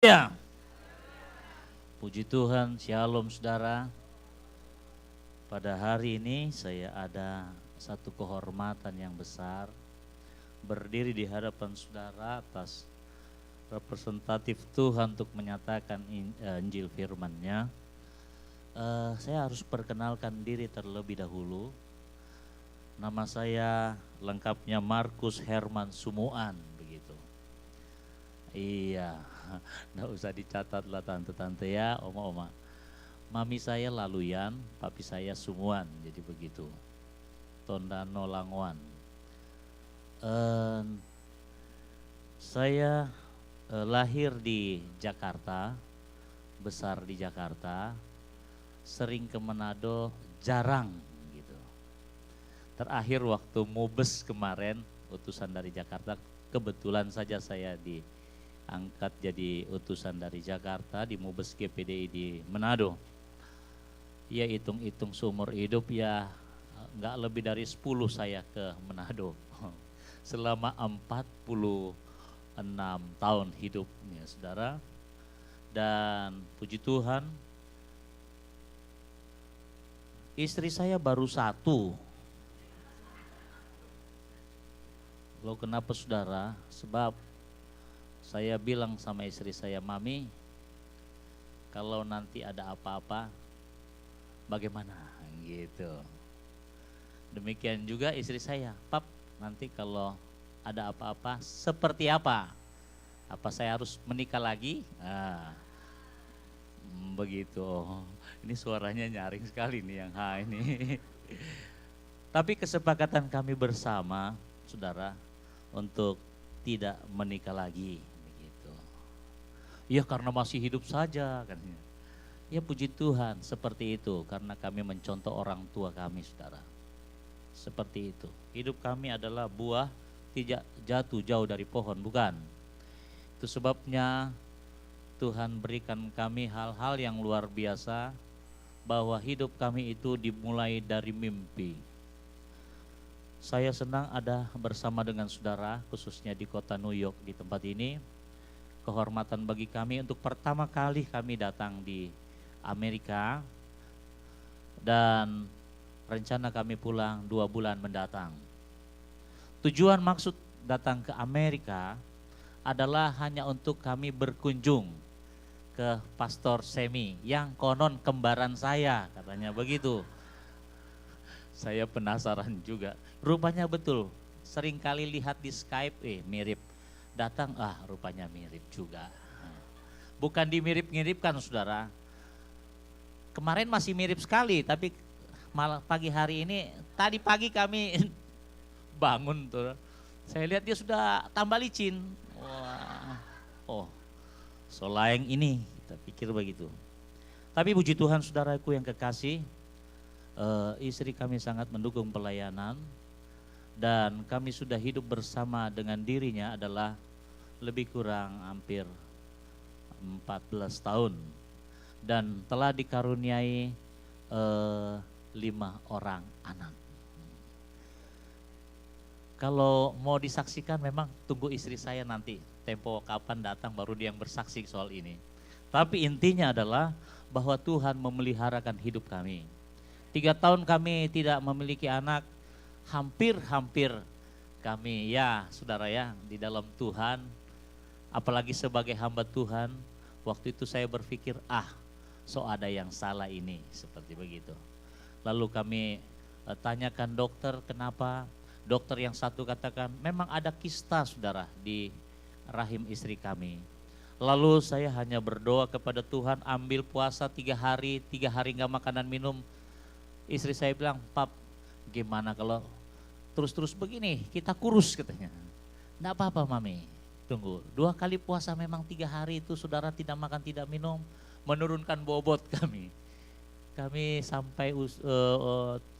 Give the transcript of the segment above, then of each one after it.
Ya, puji Tuhan, shalom saudara. Pada hari ini saya ada satu kehormatan yang besar berdiri di hadapan saudara atas representatif Tuhan untuk menyatakan Injil firman-Nya. Saya harus perkenalkan diri terlebih dahulu. Nama saya lengkapnya Markus Herman Sumuan, begitu. Iya, nggak usah dicatat lah tante-tante ya, oma-oma. Mami saya Laluyan, papi saya Sumuan, jadi begitu. Tondano Langoan. Saya lahir di Jakarta, besar di Jakarta, sering ke Manado, jarang gitu. Terakhir waktu Mubes kemarin, utusan dari Jakarta, kebetulan saja saya diangkat jadi utusan dari Jakarta di Mubes GPDI di Manado. Ya hitung-hitung seumur hidup ya nggak lebih dari 10 saya ke Manado. Selama 46 tahun hidupnya saudara. Dan puji Tuhan, istri saya baru satu. Loh kenapa saudara? Sebab saya bilang sama istri saya, Mami, kalau nanti ada apa-apa, bagaimana? Gitu. Demikian juga istri saya, Pap, nanti kalau ada apa-apa, seperti apa? Apa saya harus menikah lagi? Begitu. Ini suaranya nyaring sekali nih yang ini. Tapi kesepakatan kami bersama, saudara, untuk tidak menikah lagi, begitu. Ya karena masih hidup saja, katanya. Ya puji Tuhan, seperti itu, karena kami mencontoh orang tua kami, saudara. Seperti itu. Hidup kami adalah buah tidak jatuh jauh dari pohon, bukan? Itu sebabnya Tuhan berikan kami hal-hal yang luar biasa, bahwa hidup kami itu dimulai dari mimpi. Saya senang ada bersama dengan saudara, khususnya di kota New York, di tempat ini. Kehormatan bagi kami untuk pertama kali kami datang di Amerika, dan rencana kami pulang 2 bulan mendatang. Tujuan maksud datang ke Amerika adalah hanya untuk kami berkunjung ke Pastor Semi yang konon kembaran saya, katanya begitu. Saya penasaran juga, rupanya betul, sering kali lihat di Skype, mirip, datang, rupanya mirip juga. Bukan dimirip-miripkan saudara, kemarin masih mirip sekali, tapi malah pagi hari ini, tadi pagi kami bangun tuh, saya lihat dia sudah tambah licin. Wah, solaeng ini, kita pikir begitu. Tapi puji Tuhan saudaraku yang kekasih, istri kami sangat mendukung pelayanan, dan kami sudah hidup bersama dengan dirinya adalah lebih kurang hampir 14 tahun, dan telah dikaruniai 5 orang anak. Kalau mau disaksikan memang tunggu istri saya nanti, tempo kapan datang baru dia yang bersaksi soal ini. Tapi intinya adalah bahwa Tuhan memeliharakan hidup kami. 3 tahun kami tidak memiliki anak, hampir kami ya saudara ya di dalam Tuhan, apalagi sebagai hamba Tuhan, waktu itu saya berpikir ada yang salah ini, seperti begitu. Lalu kami tanyakan dokter kenapa, dokter yang satu katakan memang ada kista saudara di rahim istri kami. Lalu saya hanya berdoa kepada Tuhan, ambil puasa 3 hari gak makanan minum. Istri saya bilang, Pap, gimana kalau terus-terus begini, kita kurus katanya. Enggak apa-apa Mami, tunggu. 2 kali puasa memang 3 hari itu saudara tidak makan tidak minum, menurunkan bobot kami. Kami sampai 50,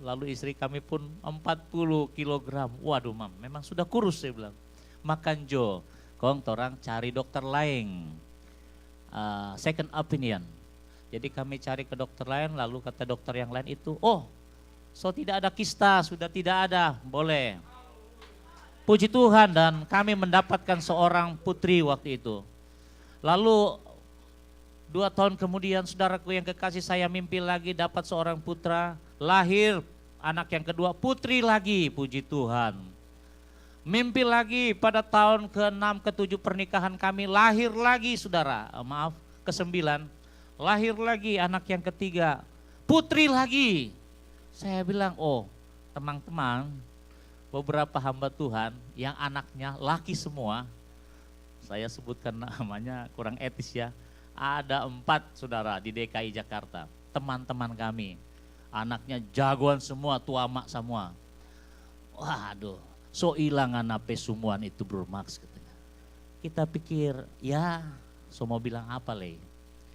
lalu istri kami pun 40 kilogram. Waduh Mam, memang sudah kurus saya bilang. Makan Jo, kong torang cari dokter lain, second opinion. Jadi kami cari ke dokter lain, lalu kata dokter yang lain itu, tidak ada kista, sudah tidak ada, boleh. Puji Tuhan, dan kami mendapatkan seorang putri waktu itu. Lalu 2 tahun kemudian saudaraku yang kekasih, saya mimpi lagi dapat seorang putra, lahir anak yang kedua, putri lagi, puji Tuhan. Mimpi lagi pada tahun ke-6, ke-7 pernikahan kami, lahir lagi saudara, ke-9, lahir lagi anak yang ketiga, putri lagi. Saya bilang, oh teman-teman, beberapa hamba Tuhan yang anaknya laki semua, saya sebutkan namanya kurang etis ya, ada 4 saudara di DKI Jakarta, teman-teman kami, anaknya jagoan semua, tua mak semua. Waduh, so ilangan apa sumuan itu Bro Max katanya. Kita pikir, ya so mau bilang apa le,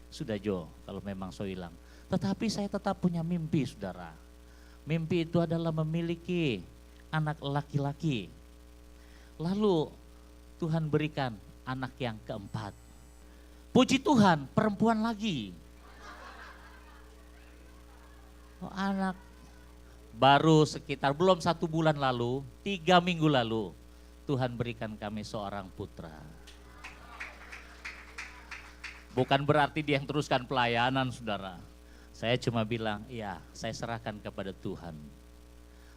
sudah Jo kalau memang so hilang. Tetapi saya tetap punya mimpi saudara. Mimpi itu adalah memiliki anak laki-laki. Lalu Tuhan berikan anak yang keempat. Puji Tuhan, perempuan lagi. Oh, anak baru sekitar belum 1 bulan lalu, 3 minggu lalu, Tuhan berikan kami seorang putra. Bukan berarti dia yang teruskan pelayanan saudara. Saya cuma bilang, ya saya serahkan kepada Tuhan.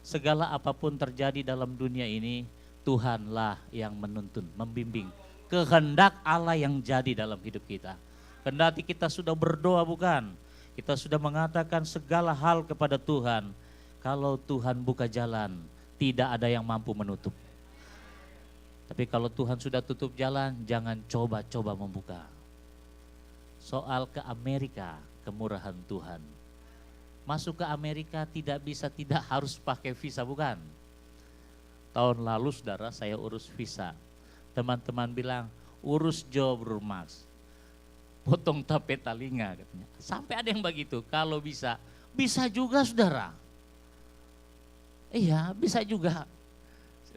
Segala apapun terjadi dalam dunia ini, Tuhanlah yang menuntun, membimbing. Kehendak Allah yang jadi dalam hidup kita. Kendati kita sudah berdoa bukan, kita sudah mengatakan segala hal kepada Tuhan. Kalau Tuhan buka jalan, tidak ada yang mampu menutup. Tapi kalau Tuhan sudah tutup jalan, jangan coba-coba membuka. Soal ke Amerika, kemurahan Tuhan. Masuk ke Amerika tidak harus pakai visa bukan. Tahun lalu saudara saya urus visa. Teman-teman bilang, urus Jo Bro Max. Potong tape talinga katanya. Sampai ada yang begitu, kalau bisa juga saudara. Iya bisa juga.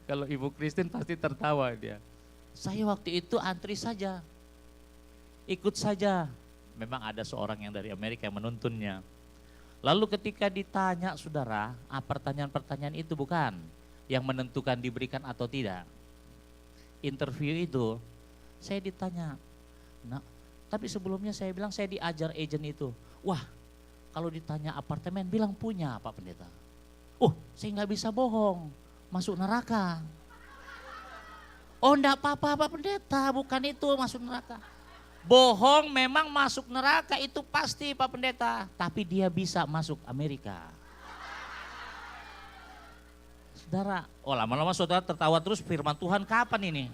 Kalau Ibu Christine pasti tertawa dia. Saya waktu itu antri saja, ikut saja. Memang ada seorang yang dari Amerika yang menuntunnya. Lalu ketika ditanya saudara, pertanyaan-pertanyaan itu bukan yang menentukan diberikan atau tidak. Interview itu, saya ditanya, nah, tapi sebelumnya saya bilang saya diajar agen itu. Wah, kalau ditanya apartemen bilang punya Pak Pendeta. Oh, saya nggak bisa bohong, masuk neraka. Oh, enggak apa-apa Pak Pendeta, bukan itu masuk neraka. Bohong memang masuk neraka itu pasti Pak Pendeta, tapi dia bisa masuk Amerika. Saudara, oh lama-lama saudara tertawa terus, firman Tuhan kapan ini?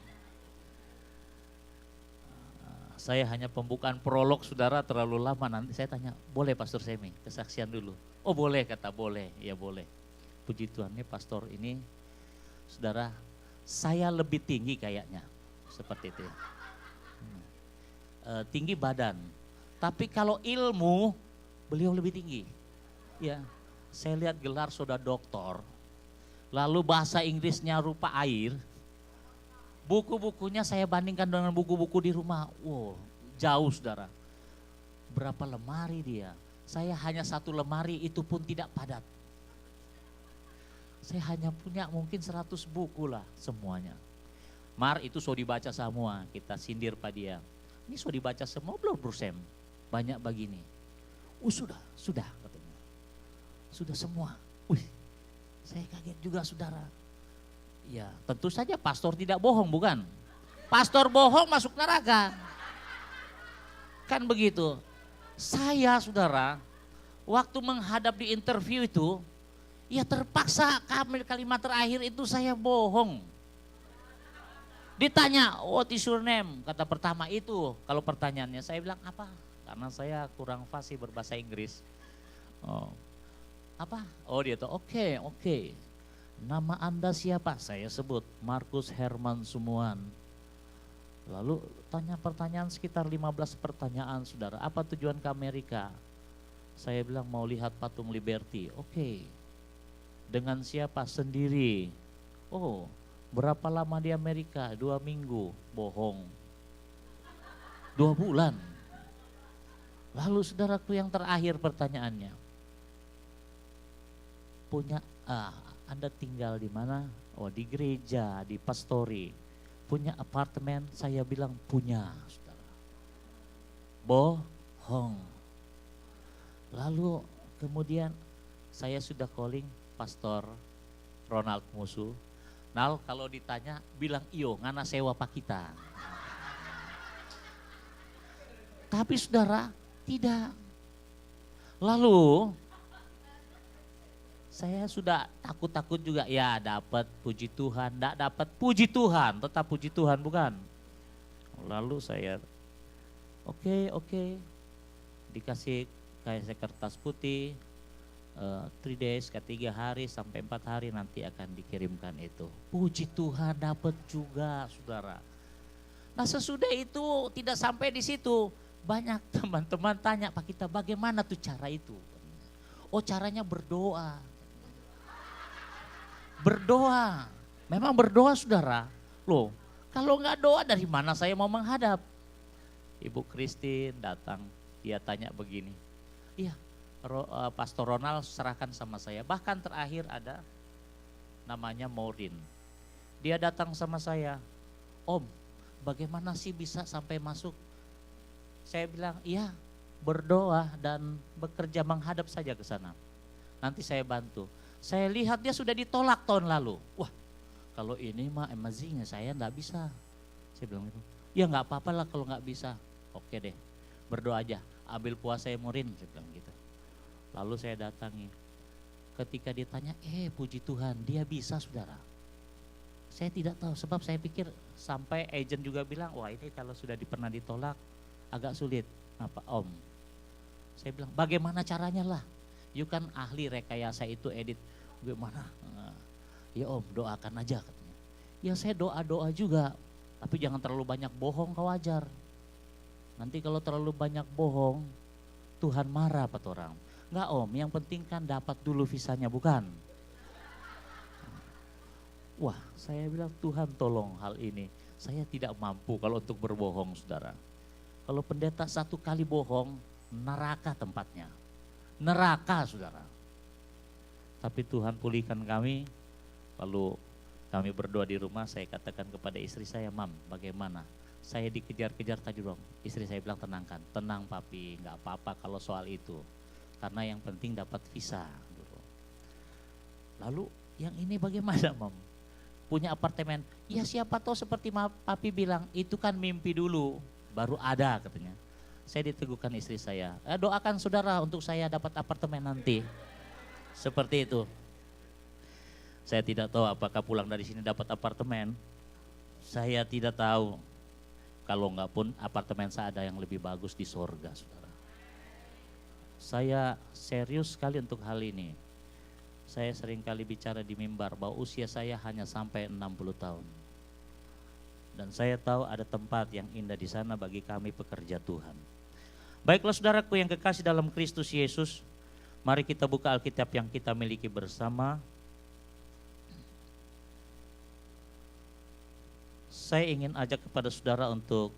Saya hanya pembukaan prolog saudara terlalu lama, nanti saya tanya, boleh Pastor Semi kesaksian dulu? Oh boleh, kata boleh, ya boleh. Puji Tuhan nih pastor ini, saudara, saya lebih tinggi kayaknya, seperti itu ya. Tinggi badan, tapi kalau ilmu beliau lebih tinggi. Ya, saya lihat gelar saudara doktor. Lalu bahasa Inggrisnya rupa air, buku-bukunya saya bandingkan dengan buku-buku di rumah. Wow, jauh saudara. Berapa lemari dia? Saya hanya 1 lemari itu pun tidak padat. Saya hanya punya mungkin 100 buku lah semuanya. Mar itu so dibaca semua, kita sindir pada dia. Ini so dibaca semua belum Bro Sam? Banyak begini. Sudah katanya. Sudah semua. Saya kaget juga saudara. Ya tentu saja pastor tidak bohong bukan? Pastor bohong masuk neraka. Kan begitu. Saya saudara, waktu menghadap di interview itu, ya terpaksa kalimat terakhir itu saya bohong. Ditanya, what is your name? Kata pertama itu, kalau pertanyaannya saya bilang apa? Karena saya kurang fasih berbahasa Inggris. Oh. Apa? Oh dia tuh oke. Nama Anda siapa? Saya sebut Markus Herman Sumuan. Lalu tanya pertanyaan sekitar 15 pertanyaan saudara. Apa tujuan ke Amerika? Saya bilang mau lihat patung Liberty. Oke. Dengan siapa? Sendiri. Oh berapa lama di Amerika? 2 minggu. Bohong. 2 bulan. Lalu saudaraku yang terakhir pertanyaannya. Punya, Anda tinggal di mana? Oh di gereja, di pastori. Punya apartemen? Saya bilang punya saudara. bohong. Lalu kemudian saya sudah calling Pastor Ronald Musuh. Nal, kalau ditanya bilang iyo, ngana sewa pak kita. Tapi saudara, tidak. Lalu saya sudah takut-takut juga, ya dapat puji Tuhan, enggak dapat puji Tuhan, tetap puji Tuhan bukan. Lalu saya oke, dikasih kayak kertas putih, 3 days, ke 3 hari sampai 4 hari nanti akan dikirimkan itu. Puji Tuhan dapat juga saudara. Nah sesudah itu tidak sampai di situ, banyak teman-teman tanya Pak kita bagaimana tuh cara itu. Oh caranya berdoa. Berdoa, memang berdoa saudara. Loh kalau nggak doa dari mana saya mau menghadap? Ibu Christine datang, dia tanya begini, iya Pastor Ronald serahkan sama saya. Bahkan terakhir ada namanya Maureen. Dia datang sama saya, Om bagaimana sih bisa sampai masuk? Saya bilang, iya berdoa dan bekerja menghadap saja ke sana. Nanti saya bantu. Saya lihat dia sudah ditolak tahun lalu. Wah kalau ini mah amazingnya saya enggak bisa. Saya bilang gitu, ya enggak apa-apa lah kalau enggak bisa. Oke deh, berdoa aja, ambil puasa ya Maureen, saya bilang gitu. Lalu saya datangi, ketika ditanya, puji Tuhan dia bisa saudara. Saya tidak tahu sebab saya pikir sampai agent juga bilang, wah ini kalau sudah pernah ditolak agak sulit. Apa Om? Saya bilang bagaimana caranya lah, you kan ahli rekayasa itu edit. Bagaimana? Ya Om doakan aja katanya. Ya saya doa-doa juga, tapi jangan terlalu banyak bohong kau wajar. Nanti kalau terlalu banyak bohong, Tuhan marah Pak orang. Enggak Om, yang penting kan dapat dulu visanya bukan? Wah saya bilang Tuhan tolong hal ini. Saya tidak mampu kalau untuk berbohong saudara. Kalau pendeta 1 kali bohong, neraka tempatnya. Neraka saudara. Tapi Tuhan pulihkan kami, lalu kami berdoa di rumah, saya katakan kepada istri saya, Mam bagaimana? Saya dikejar-kejar tadi dong. Istri saya bilang tenangkan, tenang papi, gak apa-apa kalau soal itu. Karena yang penting dapat visa. Lalu yang ini bagaimana Mam? Punya apartemen, ya siapa tahu seperti papi bilang, itu kan mimpi dulu, baru ada katanya. Saya diteguhkan istri saya, doakan saudara untuk saya dapat apartemen nanti. Seperti itu. Saya tidak tahu apakah pulang dari sini dapat apartemen. Saya tidak tahu. Kalau enggak pun apartemen saya ada yang lebih bagus di sorga saudara. Saya serius sekali untuk hal ini. Saya sering kali bicara di mimbar bahwa usia saya hanya sampai 60 tahun. Dan saya tahu ada tempat yang indah di sana bagi kami pekerja Tuhan. Baiklah saudaraku yang kekasih dalam Kristus Yesus, mari kita buka Alkitab yang kita miliki bersama. Saya ingin ajak kepada saudara untuk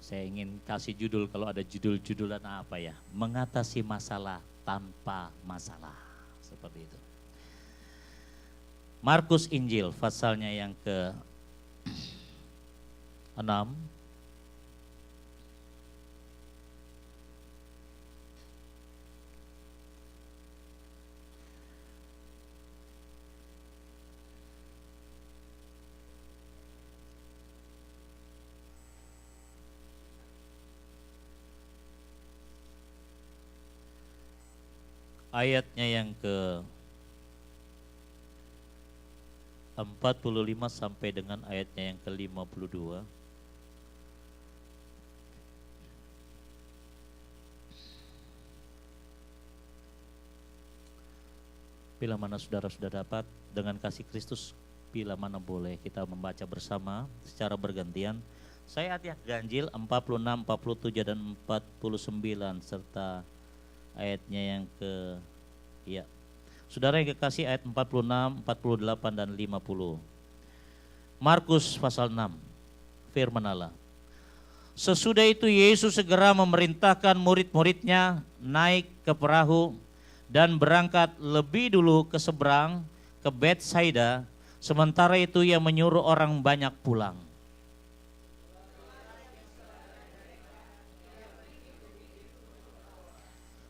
saya ingin kasih judul, kalau ada judul-judulan apa ya, mengatasi masalah tanpa masalah, seperti itu. Markus Injil pasalnya yang ke-6. Ayatnya yang ke-45 sampai dengan ayatnya yang ke-52. Bila mana saudara sudah dapat, dengan kasih Kristus, bila mana boleh kita membaca bersama secara bergantian. Saya ayat ganjil 46, 47 dan 49 serta ayatnya yang saudara yang kekasih ayat 46, 48 dan 50. Markus pasal 6, firman Allah. Sesudah itu Yesus segera memerintahkan murid-muridnya naik ke perahu dan berangkat lebih dulu ke seberang ke Betsaida, sementara itu ia menyuruh orang banyak pulang.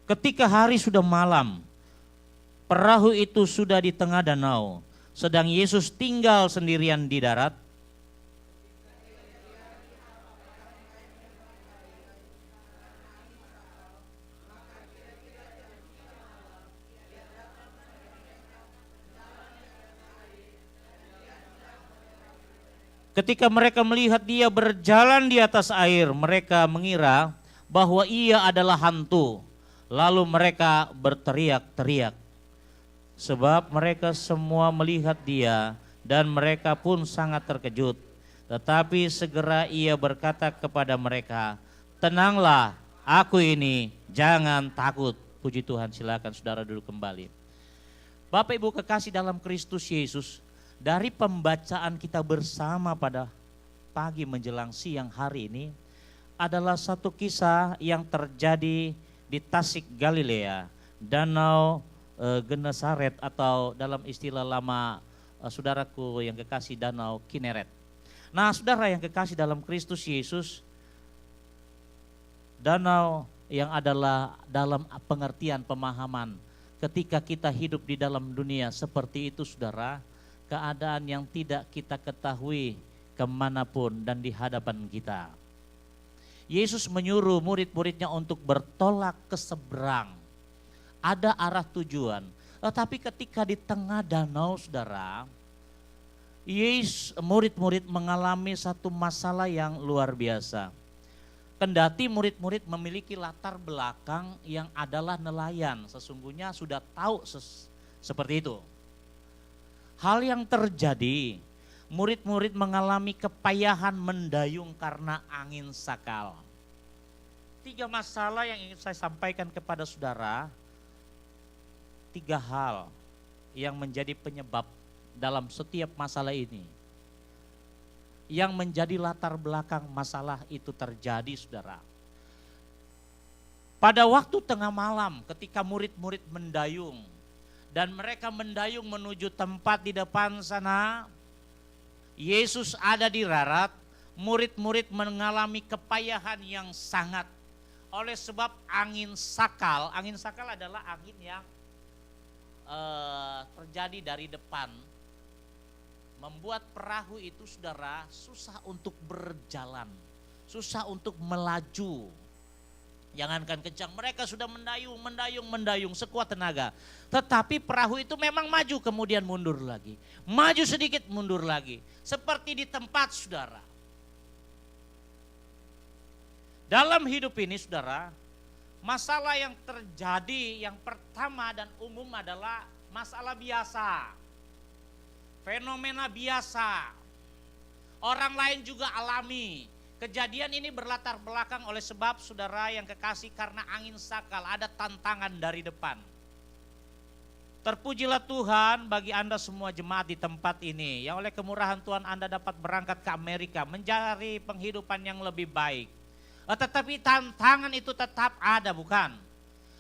Ketika hari sudah malam, perahu itu sudah di tengah danau, sedang Yesus tinggal sendirian di darat. Ketika mereka melihat dia berjalan di atas air, mereka mengira bahwa ia adalah hantu. Lalu mereka berteriak-teriak. Sebab mereka semua melihat dia dan mereka pun sangat terkejut. Tetapi segera ia berkata kepada mereka, "Tenanglah, aku ini, jangan takut." Puji Tuhan, silakan saudara duduk kembali. Bapak Ibu kekasih dalam Kristus Yesus, dari pembacaan kita bersama pada pagi menjelang siang hari ini adalah satu kisah yang terjadi di Tasik Galilea, Danau Genesaret, atau dalam istilah lama saudaraku yang kekasih, Danau Kineret. Nah, saudara yang kekasih dalam Kristus Yesus, danau yang adalah dalam pengertian pemahaman ketika kita hidup di dalam dunia seperti itu, saudara, keadaan yang tidak kita ketahui kemanapun dan di hadapan kita. Yesus menyuruh murid-muridnya untuk bertolak ke seberang. Ada arah tujuan. Tetapi ketika di tengah danau, saudara, murid-murid mengalami satu masalah yang luar biasa. Kendati murid-murid memiliki latar belakang yang adalah nelayan, sesungguhnya sudah tahu seperti itu. Hal yang terjadi, murid-murid mengalami kepayahan mendayung karena angin sakal. 3 masalah yang ingin saya sampaikan kepada saudara, 3 hal yang menjadi penyebab dalam setiap masalah ini. Yang menjadi latar belakang masalah itu terjadi, saudara. Pada waktu tengah malam ketika murid-murid mendayung, dan mereka mendayung menuju tempat di depan sana, Yesus ada di darat, murid-murid mengalami kepayahan yang sangat. Oleh sebab angin sakal adalah angin yang terjadi dari depan, membuat perahu itu, saudara, susah untuk berjalan, susah untuk melaju. Jangankan kencang, mereka sudah mendayung sekuat tenaga. Tetapi perahu itu memang maju kemudian mundur lagi. Maju sedikit mundur lagi. Seperti di tempat, saudara. Dalam hidup ini, saudara, masalah yang terjadi yang pertama dan umum adalah masalah biasa. Fenomena biasa. Orang lain juga alami. Kejadian ini berlatar belakang oleh sebab, saudara yang kekasih, karena angin sakal, ada tantangan dari depan. Terpujilah Tuhan bagi Anda semua jemaat di tempat ini, yang oleh kemurahan Tuhan Anda dapat berangkat ke Amerika mencari penghidupan yang lebih baik. Tetapi tantangan itu tetap ada, bukan?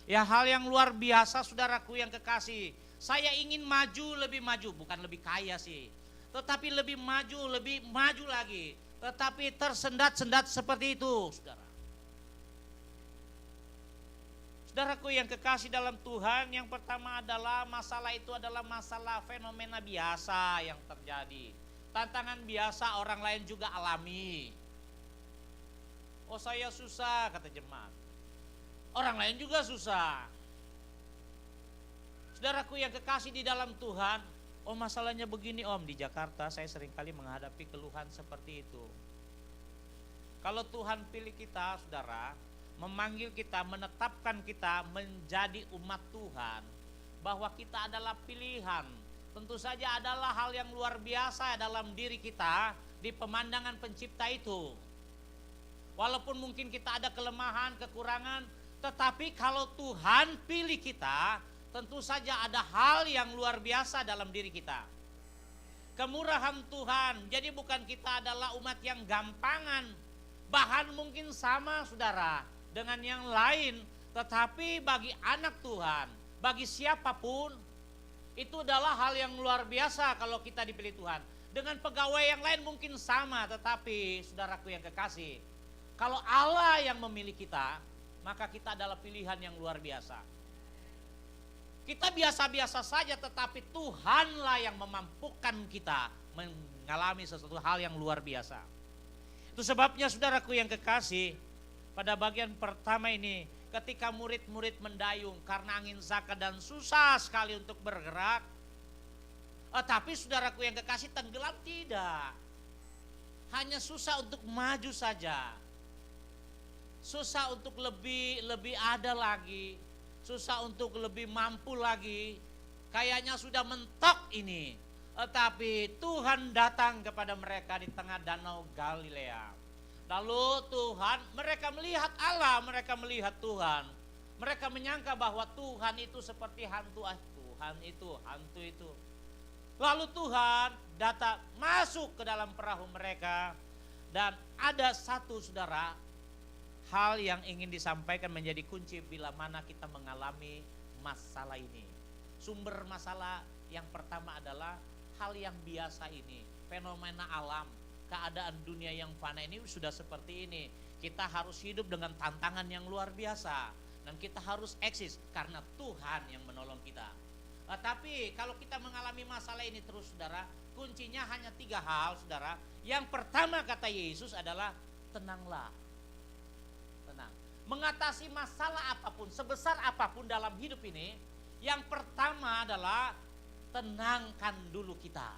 Ya, hal yang luar biasa, saudaraku yang kekasih. Saya ingin lebih maju, bukan lebih kaya sih. Tetapi lebih maju lagi. Tetapi tersendat-sendat seperti itu, saudara. Saudaraku yang kekasih dalam Tuhan, yang pertama adalah masalah itu adalah masalah fenomena biasa yang terjadi. Tantangan biasa orang lain juga alami. Oh, saya susah, kata jemaat. Orang lain juga susah. Saudaraku yang kekasih di dalam Tuhan, oh masalahnya begini om, di Jakarta saya seringkali menghadapi keluhan seperti itu. Kalau Tuhan pilih kita, saudara, memanggil kita, menetapkan kita menjadi umat Tuhan, bahwa kita adalah pilihan, tentu saja adalah hal yang luar biasa dalam diri kita di pemandangan pencipta itu. Walaupun mungkin kita ada kelemahan, kekurangan, tetapi kalau Tuhan pilih kita, tentu saja ada hal yang luar biasa dalam diri kita. Kemurahan Tuhan, jadi bukan kita adalah umat yang gampangan, bahan mungkin sama, saudara, dengan yang lain, tetapi bagi anak Tuhan, bagi siapapun, itu adalah hal yang luar biasa kalau kita dipilih Tuhan. Dengan pegawai yang lain mungkin sama, tetapi saudaraku yang kekasih, kalau Allah yang memilih kita, maka kita adalah pilihan yang luar biasa. Kita biasa-biasa saja, tetapi Tuhanlah yang memampukan kita mengalami sesuatu hal yang luar biasa. Itu sebabnya saudaraku yang kekasih, pada bagian pertama ini ketika murid-murid mendayung karena angin saka dan susah sekali untuk bergerak. Tapi saudaraku yang kekasih, tenggelam tidak. Hanya susah untuk maju saja. Susah untuk lebih ada lagi. Susah untuk lebih mampu lagi. Kayaknya sudah mentok ini. Tapi Tuhan datang kepada mereka di tengah danau Galilea. Lalu mereka melihat Allah, mereka melihat Tuhan. Mereka menyangka bahwa Tuhan itu seperti hantu. Hantu itu. Lalu Tuhan datang masuk ke dalam perahu mereka. Dan ada satu saudara, hal yang ingin disampaikan menjadi kunci bila mana kita mengalami masalah ini. Sumber masalah yang pertama adalah hal yang biasa ini, fenomena alam, keadaan dunia yang fana ini sudah seperti ini. Kita harus hidup dengan tantangan yang luar biasa dan kita harus eksis karena Tuhan yang menolong kita. Tapi kalau kita mengalami masalah ini terus saudara, kuncinya hanya 3 hal saudara. Yang pertama kata Yesus adalah tenanglah. Tenang. Mengatasi masalah apapun, sebesar apapun dalam hidup ini, yang pertama adalah tenangkan dulu kita.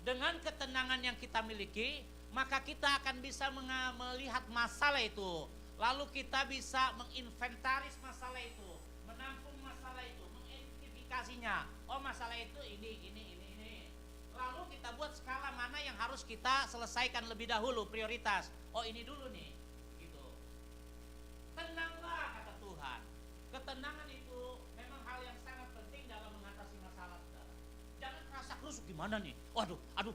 Dengan ketenangan yang kita miliki, maka kita akan bisa melihat masalah itu. Lalu kita bisa menginventaris masalah itu, menampung masalah itu, mengidentifikasinya. Oh, masalah itu ini. Lalu kita buat skala mana yang harus kita selesaikan lebih dahulu, prioritas. Oh, ini dulu nih, gitu. Tenanglah kata Tuhan. Ketenangan itu memang hal yang sangat penting dalam mengatasi masalah, saudara. Jangan merasa kerusuk gimana nih. Waduh, aduh.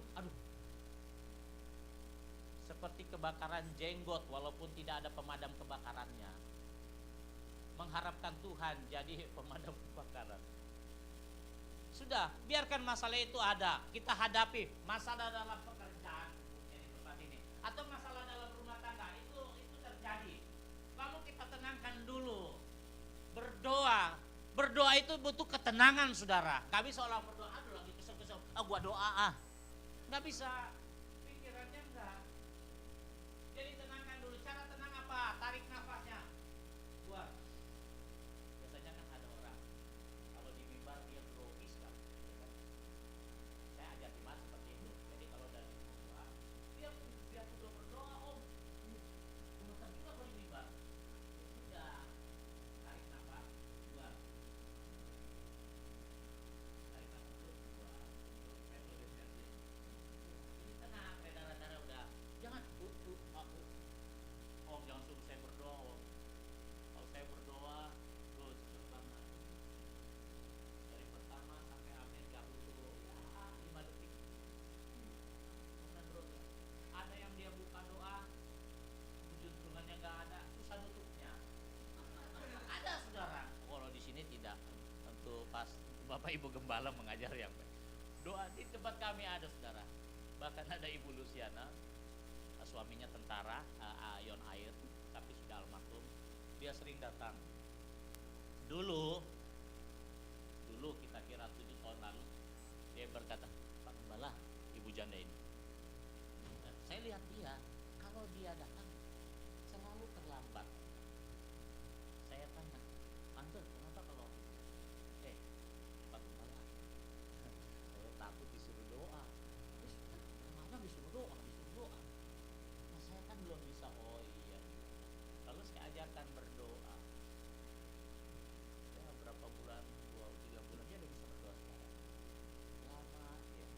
Seperti kebakaran jenggot walaupun tidak ada pemadam kebakarannya. Mengharapkan Tuhan jadi pemadam kebakaran. Sudah, biarkan masalah itu ada. Kita hadapi masalah dalam pekerjaan di tempat ini atau masalah dalam rumah tangga itu terjadi. Lalu kita tenangkan dulu. Berdoa itu butuh ketenangan saudara. Gak bisa orang berdoa, aduh lagi kesel-kesel, gua doa Gak bisa, pikirannya enggak. Jadi tenangkan dulu. Cara tenang apa? Tarik nafasnya. Buat. Biasanya kan ada orang kalau di mimbar dia grogi sekali. Saya ajar jemaat seperti itu. Jadi kalau dari mimbar dia sudah berdoa, gemetar juga kalau di mimbar. Sudah. Tarik nafas. Buat. Tarik nafas dulu. Buat. Ini tenang, darah-darah udah. Jangan jangan suruh saya berdoa. Kalau saya berdoa terus banget. Dari pertama sampai akhir gak butuh 5 detik. Ada yang dia buka doa, wujud Tuhannya gak ada, susah nutupnya. Ada saudara. Kalau di sini tidak. Tentu pas Bapak Ibu Gembala mengajar yang doa di tempat kami ada saudara. Bahkan ada Ibu Luciana, suaminya tentara, Ion Air, tapi sudah almarhum. Dia sering datang. Dulu kita kira 7 tahun lalu, dia berkata, Pak Gembala, Ibu Janda ini. Saya lihat dia, kalau dia datang selalu terlambat. Saya tanya, Tante, kenapa kalau Pak Gembala, saya takut disuruh doa. Kenapa disuruh doa? Saya kan belum bisa. Oh iya. Lalu saya ajarkan berdoa. Ya berapa bulan, 2-3 bulan dia udah bisa berdoa sekarang. Lama ya.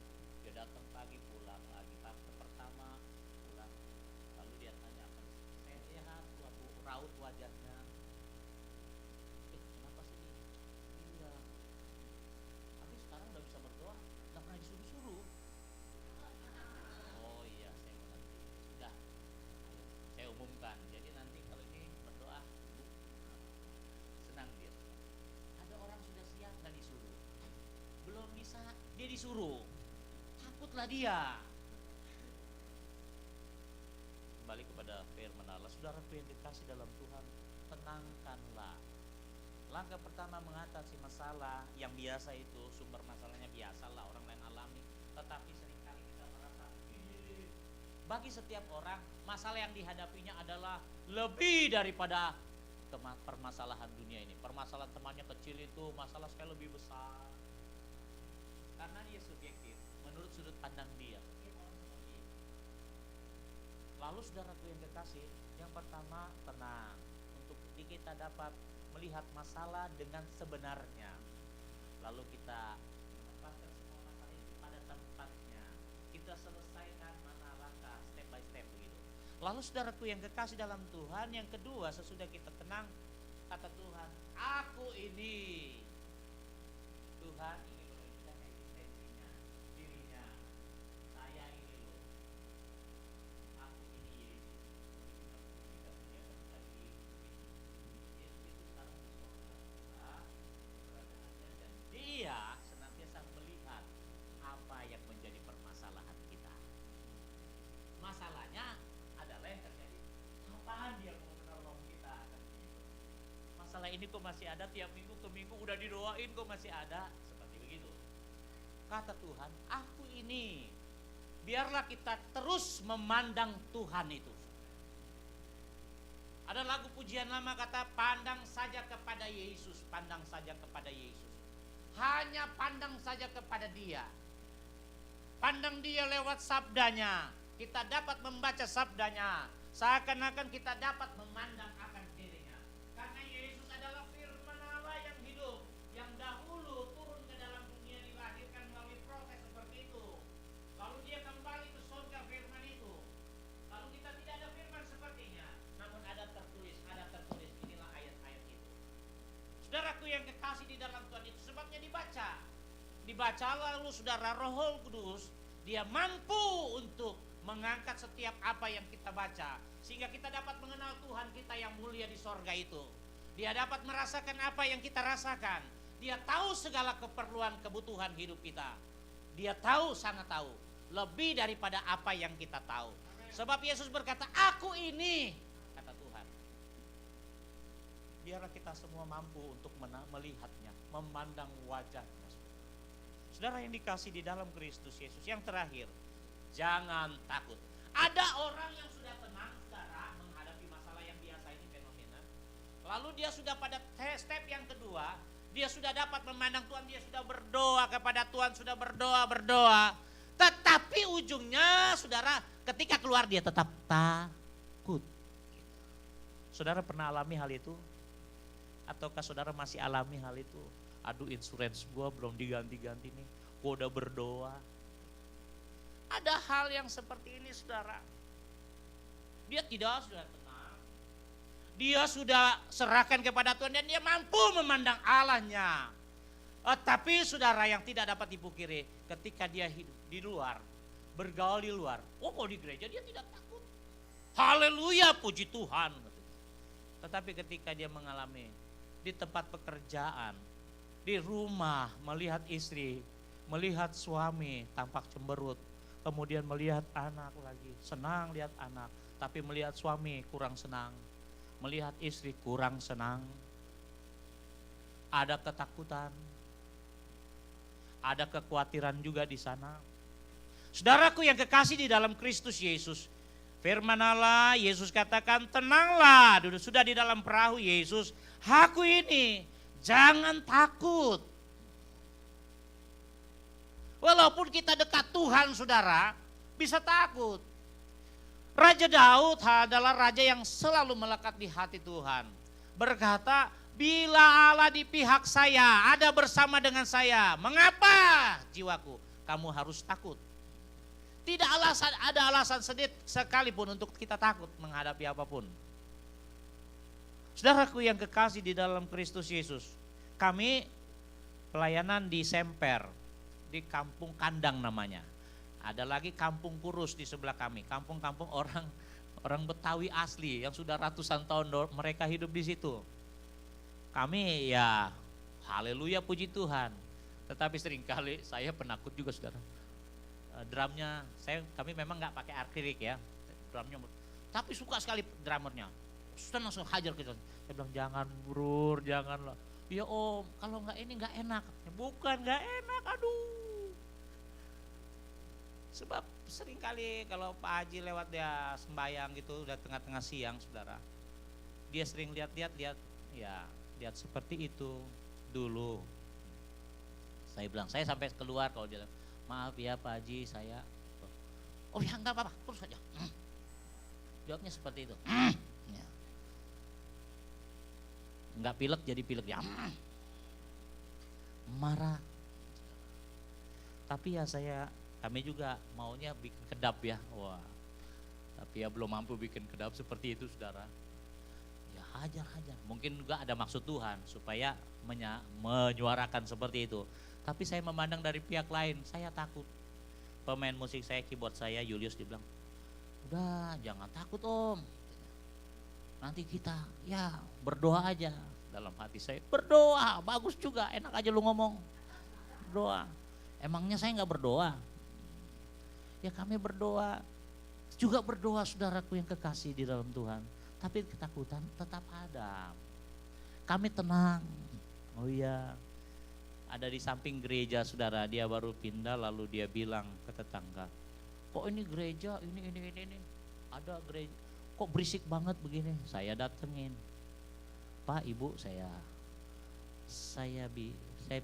Dia datang pagi pulang lagi. Pertama pulang. Lalu dia tanya apa? Saya lihat raut wajahnya. Kenapa sedih? Iya. Tapi sekarang udah bisa berdoa. Gak pernah disuruh-suruh. Oh iya, saya mengerti. Sudah. Saya umumkan. Jadi nanti kalau ini berdoa, senang dia. Ada orang sudah siap nggak disuruh, belum bisa dia disuruh, takutlah dia. Kembali kepada firman. firman Allah. Saudaraku yang dikasih dalam Tuhan, tenangkanlah. Langkah pertama mengatasi masalah yang biasa itu, sumber masalahnya biasalah orang lain alami, tetapi seringkali kita merasa bagi setiap orang masalah yang dihadapinya adalah lebih daripada permasalahan dunia ini. Permasalahan temannya kecil itu masalah sekali lebih besar. Karena dia subjektif, menurut sudut pandang dia. Lalu saudaraku yang kekasih, yang pertama tenang. Untuk kita dapat melihat masalah dengan sebenarnya. Lalu kita menempatkan semua masalah itu pada tempatnya. Kita selesaikan mana langkah step by step begitu. Lalu saudaraku yang kekasih dalam Tuhan, yang kedua sesudah kita tenang, kata Tuhan, aku ini. Tuhan ingin menunjukkan eksistensinya, dirinya. Saya ini loh. Aku ini Yesus. Kita punya lagi. Yesus itu sekarang di sorga, keberadaannya, dan dia senantiasa melihat apa yang menjadi permasalahan kita. Masalahnya adalah yang terjadi, apaan dia mau menolong kita kan begitu. Masalah ini kok masih ada, tiap minggu ke minggu udah didoain kok masih ada, seperti begitu. Kata Tuhan, aku ini. Biarlah kita terus memandang Tuhan itu. Ada lagu pujian lama kata, pandang saja kepada Yesus, pandang saja kepada Yesus. Hanya pandang saja kepada Dia. Pandang Dia lewat sabdanya. Kita dapat membaca sabdanya. Seakan-akan kita dapat memandang akan dirinya. Karena Yesus adalah firman Allah yang hidup. Yang dahulu turun ke dalam dunia, dilahirkan melalui proses seperti itu. Lalu Dia kembali ke surga firman itu. Lalu kita tidak ada firman sepertinya. Namun ada tertulis. Inilah ayat-ayat itu. Saudaraku yang kekasih di dalam Tuhan, itu sebabnya dibaca. Dibaca lalu saudara, Roh Kudus Dia mampu untuk mengangkat setiap apa yang kita baca, sehingga kita dapat mengenal Tuhan kita yang mulia di sorga itu. Dia dapat merasakan apa yang kita rasakan. Dia tahu segala keperluan kebutuhan hidup kita. Dia tahu, sangat tahu, lebih daripada apa yang kita tahu. Sebab Yesus berkata, aku ini, kata Tuhan. Biarlah kita semua mampu untuk melihatnya, memandang wajahnya. Saudara yang dikasih di dalam Kristus Yesus, yang terakhir, jangan takut. Ada orang yang sudah tenang, saudara, menghadapi masalah yang biasa ini, fenomena. Lalu dia sudah pada step yang kedua, dia sudah dapat memandang Tuhan, dia sudah berdoa kepada Tuhan, sudah berdoa. Tetapi ujungnya, saudara, ketika keluar dia tetap takut. Saudara pernah alami hal itu? Ataukah saudara masih alami hal itu? Aduh, insurance gua belum diganti-ganti nih, gua udah berdoa. Ada hal yang seperti ini, saudara. Dia tidak sudah tenang. Dia sudah serahkan kepada Tuhan dan dia mampu memandang Allahnya. Tapi saudara, yang tidak dapat dipungkiri, ketika dia hidup di luar, bergaul di luar, kalau di gereja dia tidak takut. Haleluya, puji Tuhan. Tetapi ketika dia mengalami di tempat pekerjaan, di rumah, melihat istri, melihat suami tampak cemberut, kemudian melihat anak lagi, senang lihat anak, tapi melihat suami kurang senang, melihat istri kurang senang. Ada ketakutan, ada kekhawatiran juga di sana. Saudaraku yang kekasih di dalam Kristus Yesus, firman Allah, Yesus katakan, tenanglah, sudah di dalam perahu Yesus, aku ini, jangan takut. Walaupun kita dekat Tuhan, saudara, bisa takut. Raja Daud adalah raja yang selalu melekat di hati Tuhan. Berkata, bila Allah di pihak saya, ada bersama dengan saya, mengapa jiwaku kamu harus takut? Tidak ada alasan sedikit sekalipun untuk kita takut menghadapi apapun. Saudaraku yang kekasih di dalam Kristus Yesus, kami pelayanan di Semper, di Kampung Kandang namanya. Ada lagi Kampung Kurus di sebelah kami, kampung-kampung orang Betawi asli yang sudah ratusan tahun mereka hidup di situ. Kami ya, haleluya puji Tuhan. Tetapi seringkali saya penakut juga, saudara. Drumnya, kami memang nggak pakai akrilik ya, drumnya. Tapi suka sekali drummernya. Sudah langsung hajar kita. Saya bilang jangan bro, janganlah. Ya om, kalau nggak ini nggak enak. Bukan nggak enak, aduh. Sebab sering kali kalau Pak Haji lewat dia sembahyang gitu, udah tengah-tengah siang saudara. Dia sering lihat-lihat, ya lihat seperti itu dulu. Saya bilang, saya sampai keluar kalau dia bilang, maaf ya Pak Haji saya. Oh ya enggak apa-apa, terus saja. Jawabnya seperti itu. Ya. Enggak pilek jadi pilek ya. Marah. Tapi ya kami juga maunya bikin kedap ya. Wah. Tapi ya belum mampu bikin kedap seperti itu saudara. Ya hajar. Mungkin juga ada maksud Tuhan supaya menyuarakan seperti itu. Tapi saya memandang dari pihak lain, saya takut. Pemain musik saya, keyboard saya, Julius dibilang, udah jangan takut om. Nanti kita ya berdoa aja. Dalam hati saya, berdoa, bagus juga, enak aja lu ngomong. Berdoa. Emangnya saya gak berdoa? Ya kami berdoa, juga berdoa saudaraku yang kekasih di dalam Tuhan. Tapi ketakutan tetap ada. Kami tenang, oh iya. Ada di samping gereja saudara, dia baru pindah lalu dia bilang ke tetangga, kok ini gereja, ini, ada gereja, kok berisik banget begini. Saya datengin, Pak Ibu saya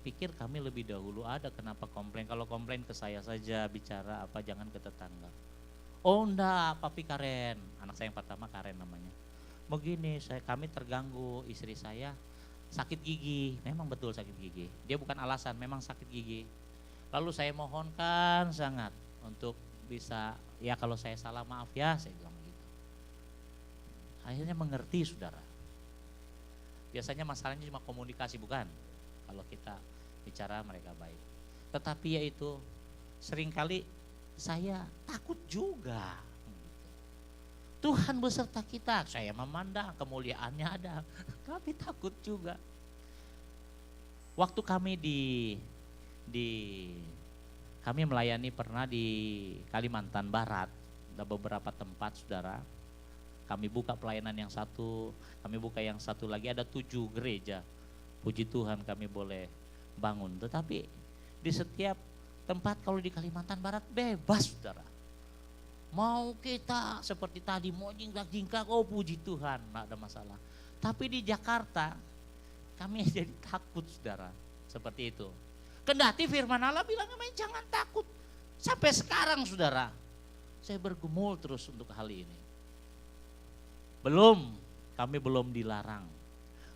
pikir kami lebih dahulu ada, kenapa komplain, kalau komplain ke saya saja bicara apa, jangan ke tetangga. Oh enggak, Papi Karen, anak saya yang pertama Karen namanya. Begini, kami terganggu, istri saya sakit gigi, memang betul sakit gigi. Dia bukan alasan, memang sakit gigi. Lalu saya mohonkan sangat untuk bisa, ya kalau saya salah maaf ya, saya bilang begitu. Akhirnya mengerti saudara. Biasanya masalahnya cuma komunikasi bukan? Kalau kita bicara mereka baik. Tetapi yaitu seringkali saya takut juga. Tuhan beserta kita, saya memandang kemuliaannya ada, tapi takut juga. Waktu kami kami melayani pernah di Kalimantan Barat, ada beberapa tempat saudara. Kami buka pelayanan yang satu, kami buka yang satu lagi, ada 7 gereja. Puji Tuhan kami boleh bangun, tetapi di setiap tempat kalau di Kalimantan Barat bebas saudara. Mau kita seperti tadi mau jingkrak-jingkrak, oh puji Tuhan, enggak ada masalah. Tapi di Jakarta kami jadi takut saudara, seperti itu. Kendati firman Allah bilang jangan takut. Sampai sekarang saudara, saya bergumul terus untuk hal ini. Kami belum dilarang.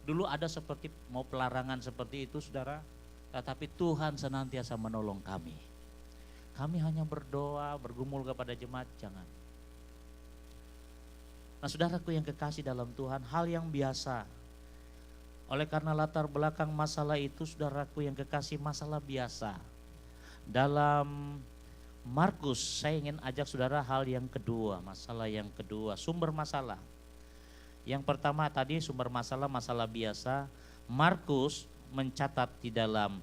Dulu ada seperti mau pelarangan seperti itu saudara, tetapi Tuhan senantiasa menolong kami. Kami hanya berdoa, bergumul kepada jemaat, jangan. Nah saudaraku yang kekasih dalam Tuhan, hal yang biasa. Oleh karena latar belakang masalah itu, saudaraku yang kekasih, masalah biasa. Dalam Markus, saya ingin ajak saudara hal yang kedua, masalah yang kedua, sumber masalah. Yang pertama tadi sumber masalah biasa. Markus mencatat di dalam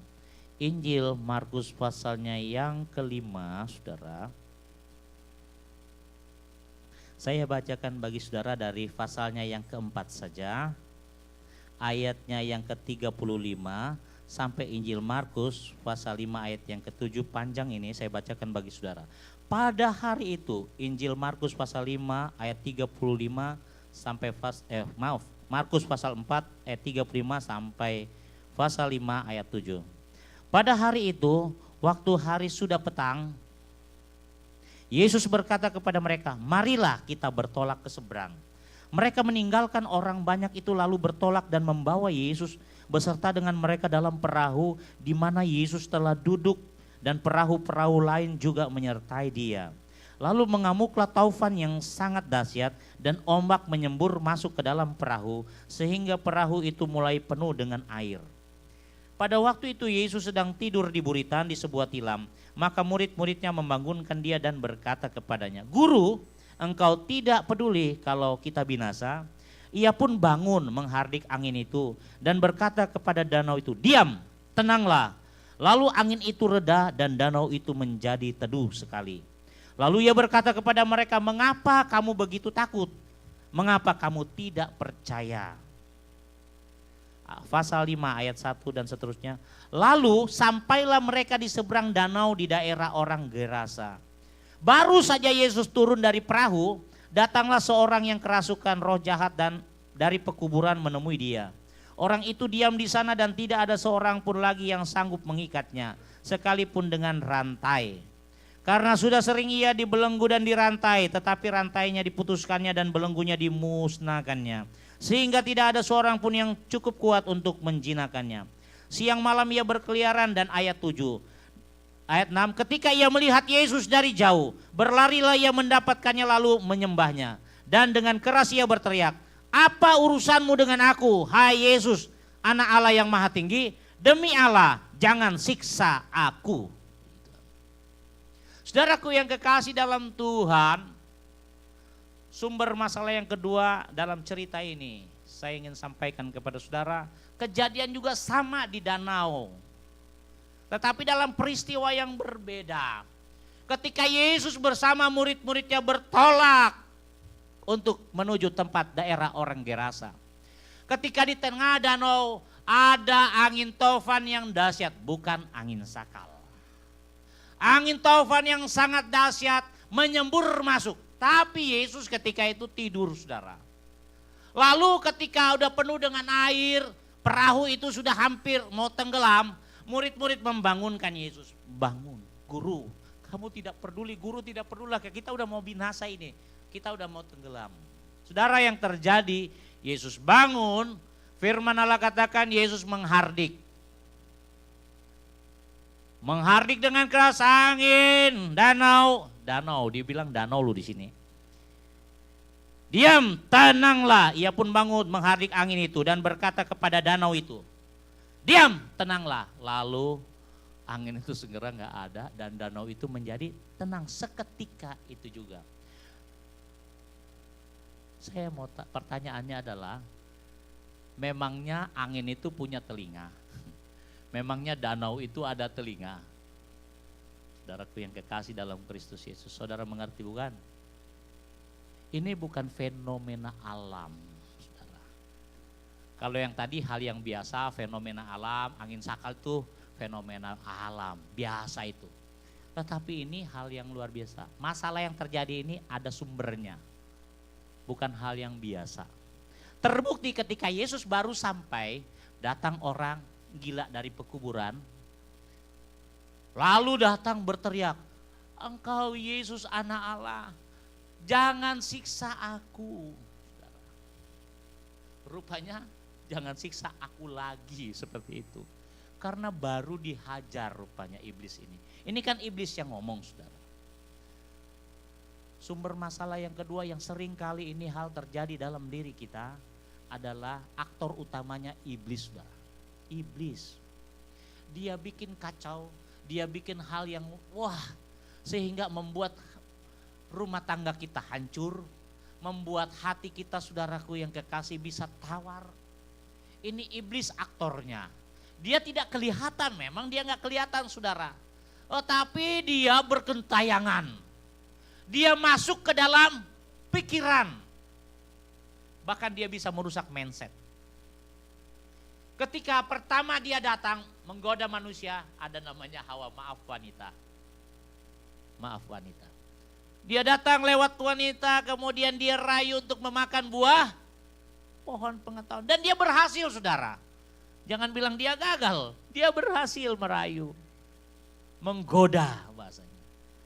Injil Markus pasalnya yang kelima, saudara. Saya bacakan bagi saudara dari pasalnya yang keempat saja. Ayatnya yang ke-35 sampai Injil Markus pasal 5 ayat yang ke-7, panjang ini saya bacakan bagi saudara. Pada hari itu, Injil Markus pasal 5 ayat 35 sampai Markus pasal 4 ayat 35 sampai pasal 5 ayat 7. Pada hari itu, waktu hari sudah petang, Yesus berkata kepada mereka, marilah kita bertolak ke seberang. Mereka meninggalkan orang banyak itu lalu bertolak dan membawa Yesus beserta dengan mereka dalam perahu di mana Yesus telah duduk, dan perahu-perahu lain juga menyertai dia. Lalu mengamuklah taufan yang sangat dahsyat dan ombak menyembur masuk ke dalam perahu sehingga perahu itu mulai penuh dengan air. Pada waktu itu Yesus sedang tidur di buritan di sebuah tilam. Maka murid-muridnya membangunkan dia dan berkata kepadanya, Guru, engkau tidak peduli kalau kita binasa? Ia pun bangun menghardik angin itu dan berkata kepada danau itu, diam, tenanglah. Lalu angin itu reda dan danau itu menjadi teduh sekali. Lalu ia berkata kepada mereka, mengapa kamu begitu takut? mengapa kamu tidak percaya? Pasal 5 ayat 1 dan seterusnya. Lalu sampailah mereka di seberang danau di daerah orang Gerasa. Baru saja Yesus turun dari perahu, datanglah seorang yang kerasukan roh jahat dan dari pekuburan menemui dia. Orang itu diam di sana dan tidak ada seorang pun lagi yang sanggup mengikatnya, sekalipun dengan rantai. Karena sudah sering ia dibelenggu dan dirantai, tetapi rantainya diputuskannya dan belenggunya dimusnahkannya. Sehingga tidak ada seorang pun yang cukup kuat untuk menjinakkannya. Siang malam ia berkeliaran dan ayat 7. Ayat 6, ketika ia melihat Yesus dari jauh, berlarilah ia mendapatkannya lalu menyembahnya. Dan dengan keras ia berteriak, apa urusanmu dengan aku, hai Yesus, anak Allah yang maha tinggi? Demi Allah, jangan siksa aku. Saudaraku yang kekasih dalam Tuhan, sumber masalah yang kedua dalam cerita ini, saya ingin sampaikan kepada saudara, kejadian juga sama di danau. Tetapi dalam peristiwa yang berbeda. Ketika Yesus bersama murid-muridnya bertolak untuk menuju tempat daerah orang Gerasa. Ketika di tengah danau ada angin taufan yang dahsyat, bukan angin sakal. Angin taufan yang sangat dahsyat menyembur masuk. Tapi Yesus ketika itu tidur, saudara. Lalu ketika udah penuh dengan air, perahu itu sudah hampir mau tenggelam, murid-murid membangunkan Yesus. Bangun, guru, kamu tidak peduli, guru tidak peduli, kita udah mau binasa ini, kita udah mau tenggelam. Saudara, yang terjadi, Yesus bangun, firman Allah katakan Yesus menghardik. Menghardik dengan keras angin, danau, dibilang danau lu di sini. Diam, tenanglah. Ia pun bangun menghardik angin itu dan berkata kepada danau itu, diam, tenanglah. Lalu angin itu segera nggak ada dan danau itu menjadi tenang seketika itu juga. Saya mau pertanyaannya adalah, memangnya angin itu punya telinga? Memangnya danau itu ada telinga? Saudaraku yang kekasih dalam Kristus Yesus, saudara mengerti bukan? Ini bukan fenomena alam, saudara. Kalau yang tadi hal yang biasa, fenomena alam, angin sakal itu fenomena alam, biasa itu. Tetapi ini hal yang luar biasa. Masalah yang terjadi ini ada sumbernya, bukan hal yang biasa. Terbukti ketika Yesus baru sampai, datang orang gila dari pekuburan, lalu datang berteriak, engkau Yesus anak Allah, jangan siksa aku. Rupanya jangan siksa aku lagi, seperti itu. Karena baru dihajar rupanya iblis ini. Ini kan iblis yang ngomong, saudara. Sumber masalah yang kedua yang sering kali ini hal terjadi dalam diri kita adalah aktor utamanya iblis, saudara. Iblis, dia bikin kacau, dia bikin hal yang sehingga membuat rumah tangga kita hancur, membuat hati kita, saudaraku yang kekasih, bisa tawar. Ini iblis aktornya. Dia tidak kelihatan, memang dia nggak kelihatan, saudara. Tapi dia bergentayangan. Dia masuk ke dalam pikiran. Bahkan dia bisa merusak mindset. Ketika pertama dia datang menggoda manusia, ada namanya Hawa, maaf wanita. Maaf wanita. Dia datang lewat wanita, kemudian dia rayu untuk memakan buah pohon pengetahuan. Dan dia berhasil, saudara. Jangan bilang dia gagal, dia berhasil merayu. Menggoda bahasanya.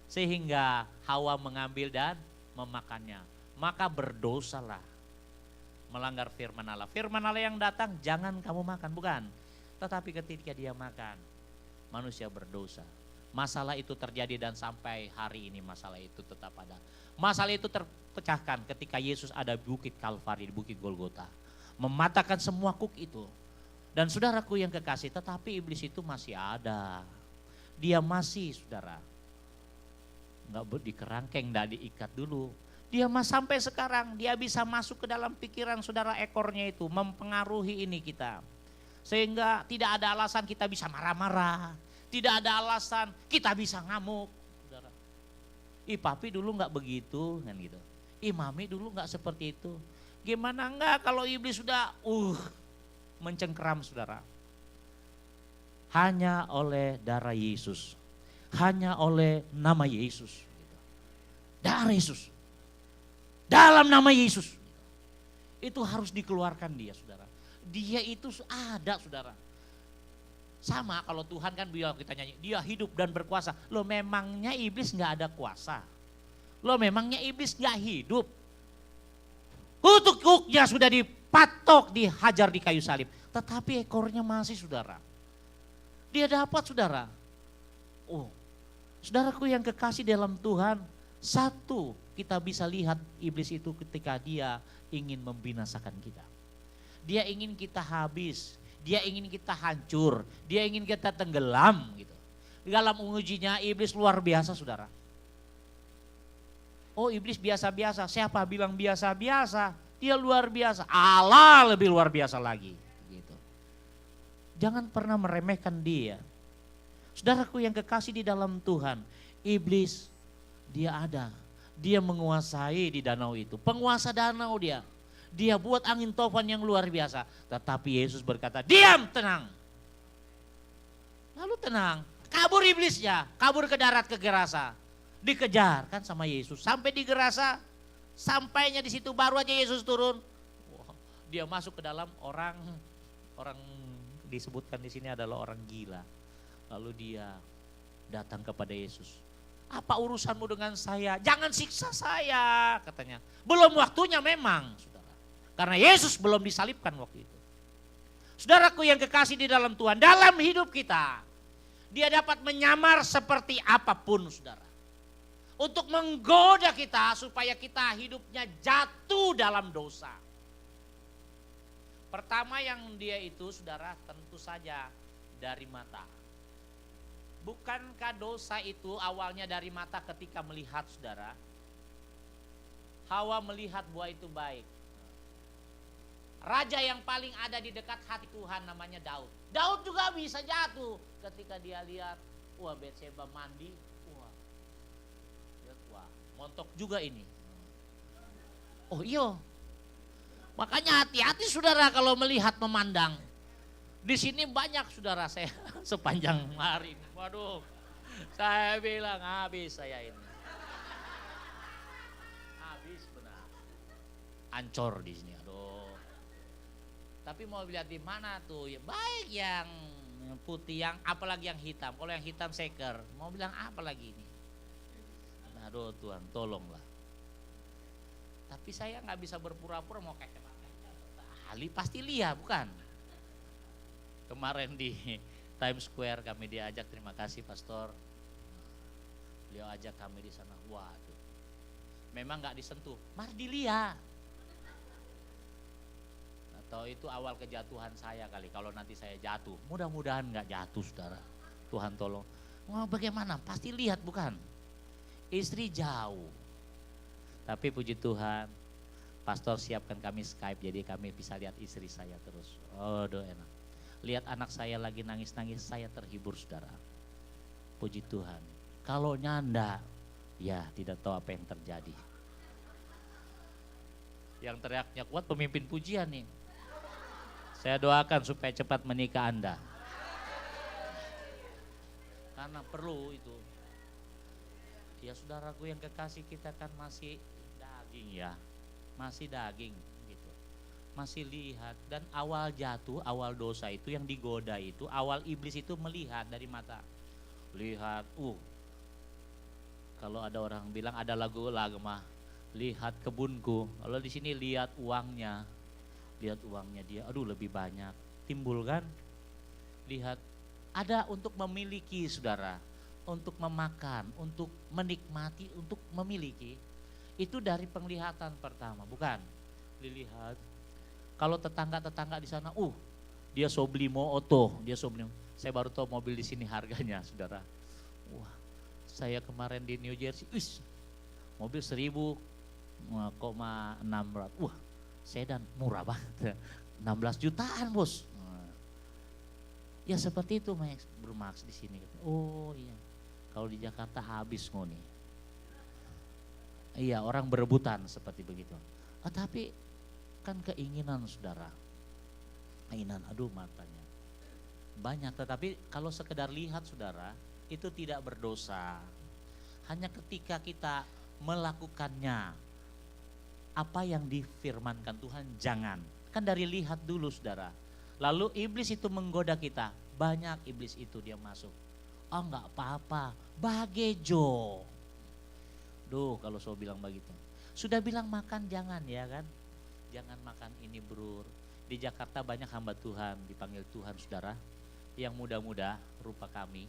Sehingga Hawa mengambil dan memakannya. Maka berdosalah. Melanggar firman Allah. Firman Allah yang datang, jangan kamu makan, bukan. Tetapi ketika dia makan, manusia berdosa. Masalah itu terjadi dan sampai hari ini masalah itu tetap ada. Masalah itu terpecahkan ketika Yesus ada di Bukit Kalvari, di Bukit Golgota. Mematahkan semua kuk itu. Dan saudaraku yang kekasih, tetapi iblis itu masih ada. Dia masih, saudara, nggak dikerangkeng, nggak diikat dulu. Dia sampai sekarang dia bisa masuk ke dalam pikiran saudara, ekornya itu mempengaruhi ini kita. Sehingga tidak ada alasan kita bisa marah-marah, tidak ada alasan kita bisa ngamuk. Saudara. Papi dulu nggak begitu kan gitu. Imami dulu nggak seperti itu. Gimana enggak kalau iblis sudah mencengkeram saudara. Hanya oleh darah Yesus. Hanya oleh nama Yesus. Darah Yesus. Dalam nama Yesus. Itu harus dikeluarkan dia saudara. Dia itu ada saudara. Sama kalau Tuhan kan bilang kita nyanyi, dia hidup dan berkuasa. Loh memangnya iblis nggak ada kuasa? Loh memangnya iblis nggak hidup? Kutuk-kutuknya sudah dipatok, dihajar di kayu salib. Tetapi ekornya masih saudara. Dia dapat saudara. Oh, saudaraku yang kekasih dalam Tuhan, satu kita bisa lihat iblis itu ketika dia ingin membinasakan kita. Dia ingin kita habis, dia ingin kita hancur, dia ingin kita tenggelam gitu. Dalam ujinya iblis luar biasa saudara. Oh iblis biasa-biasa, siapa bilang biasa-biasa? Dia luar biasa, Allah lebih luar biasa lagi. Gitu. Jangan pernah meremehkan dia. Saudaraku yang kekasih di dalam Tuhan, iblis dia ada, dia menguasai di danau itu, penguasa danau dia. Dia buat angin tofan yang luar biasa. Tetapi Yesus berkata, diam, tenang. Lalu tenang, kabur iblisnya, kabur ke darat ke Gerasa. Dikejar kan sama Yesus sampai di Gerasa, sampainya di situ baru aja Yesus turun. Wah, dia masuk ke dalam orang disebutkan di sini adalah orang gila. Lalu dia datang kepada Yesus. Apa urusanmu dengan saya? Jangan siksa saya katanya. Belum waktunya memang saudara. Karena Yesus belum disalibkan waktu itu. Saudaraku yang kekasih di dalam Tuhan, dalam hidup kita dia dapat menyamar seperti apapun saudara. Untuk menggoda kita supaya kita hidupnya jatuh dalam dosa. Pertama yang dia itu saudara tentu saja dari mata. Bukankah dosa itu awalnya dari mata ketika melihat saudara? Hawa melihat buah itu baik. Raja yang paling ada di dekat hati Tuhan namanya Daud. Daud juga bisa jatuh ketika dia lihat, wah Betseba mandi, wah montok juga ini. Oh iya, makanya hati-hati saudara kalau melihat memandang. Di sini banyak saudara saya sepanjang hari ini. Waduh, saya bilang habis saya ini. Habis benar. Ancor di sini, aduh. Tapi mau lihat di mana tuh? Ya, baik yang putih, yang apalagi yang hitam. Kalau yang hitam seker, mau bilang apa lagi ini? Aduh Tuhan, tolonglah. Tapi saya nggak bisa berpura-pura mau kayak ahli, pasti lihat bukan? Kemarin di Times Square kami diajak, terima kasih Pastor. Beliau ajak kami di sana. Waduh, memang nggak disentuh, mari dilihat. Atau itu awal kejatuhan saya kali. Kalau nanti saya jatuh, mudah-mudahan nggak jatuh, saudara. Tuhan tolong. Mau bagaimana? Pasti lihat bukan? Istri jauh. Tapi puji Tuhan, Pastor siapkan kami Skype jadi kami bisa lihat istri saya terus. Oh, enak. Lihat anak saya lagi nangis-nangis, saya terhibur, saudara. Puji Tuhan. Kalau nyanda, ya tidak tahu apa yang terjadi. Yang teriaknya kuat pemimpin pujian nih. Saya doakan supaya cepat menikah Anda. Karena perlu itu. Ya saudaraku yang kekasih, kita kan masih daging ya. Masih daging gitu. Masih lihat, dan awal jatuh, awal dosa itu yang digoda itu, awal iblis itu melihat dari mata. Lihat, kalau ada orang bilang ada lagu mah, lihat kebunku. Kalau di sini lihat uangnya dia, aduh lebih banyak. Timbul kan? Lihat, ada untuk memiliki saudara, untuk memakan, untuk menikmati, untuk memiliki. Itu dari penglihatan pertama, bukan? Dilihat. Kalau tetangga-tetangga di sana, dia so beli motor, saya baru tahu mobil di sini harganya, saudara. Wah, saya kemarin di New Jersey, mobil 1.600. Wah, sedan murah banget, 16 jutaan bos. Ya seperti itu Bro Max di sini. Oh iya, kalau di Jakarta habis ngoni. Iya, orang berebutan seperti begitu. Tapi kan keinginan saudara, keinginan, aduh matanya banyak, tetapi kalau sekedar lihat saudara, itu tidak berdosa. Hanya ketika kita melakukannya, apa yang difirmankan Tuhan jangan. Kan dari lihat dulu saudara. Lalu iblis itu menggoda kita, banyak iblis itu dia masuk. Oh enggak apa-apa, bagejo. Duh kalau saya bilang begitu. Sudah bilang makan jangan ya kan. Jangan makan ini bro. Di Jakarta banyak hamba Tuhan, dipanggil Tuhan saudara. Yang muda-muda rupa kami.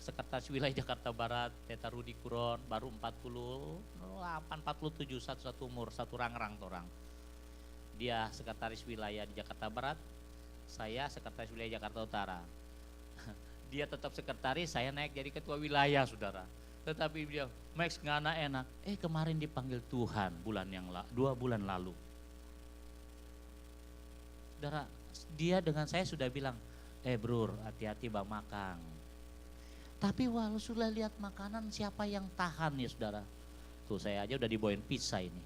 Sekretaris wilayah Jakarta Barat, Teta Rudi Kuron, baru 48, 47, satu umur, satu rangrang orang. Dia sekretaris wilayah di Jakarta Barat, saya sekretaris wilayah Jakarta Utara. Dia tetap sekretaris, saya naik jadi ketua wilayah saudara. Tetapi dia, Max ngana enak. Kemarin dipanggil Tuhan 2 bulan lalu. Saudara, dia dengan saya sudah bilang, bro hati-hati bang makan. Tapi walau sudah lihat makanan siapa yang tahan ya saudara. Tuh saya aja udah dibawain pizza ini.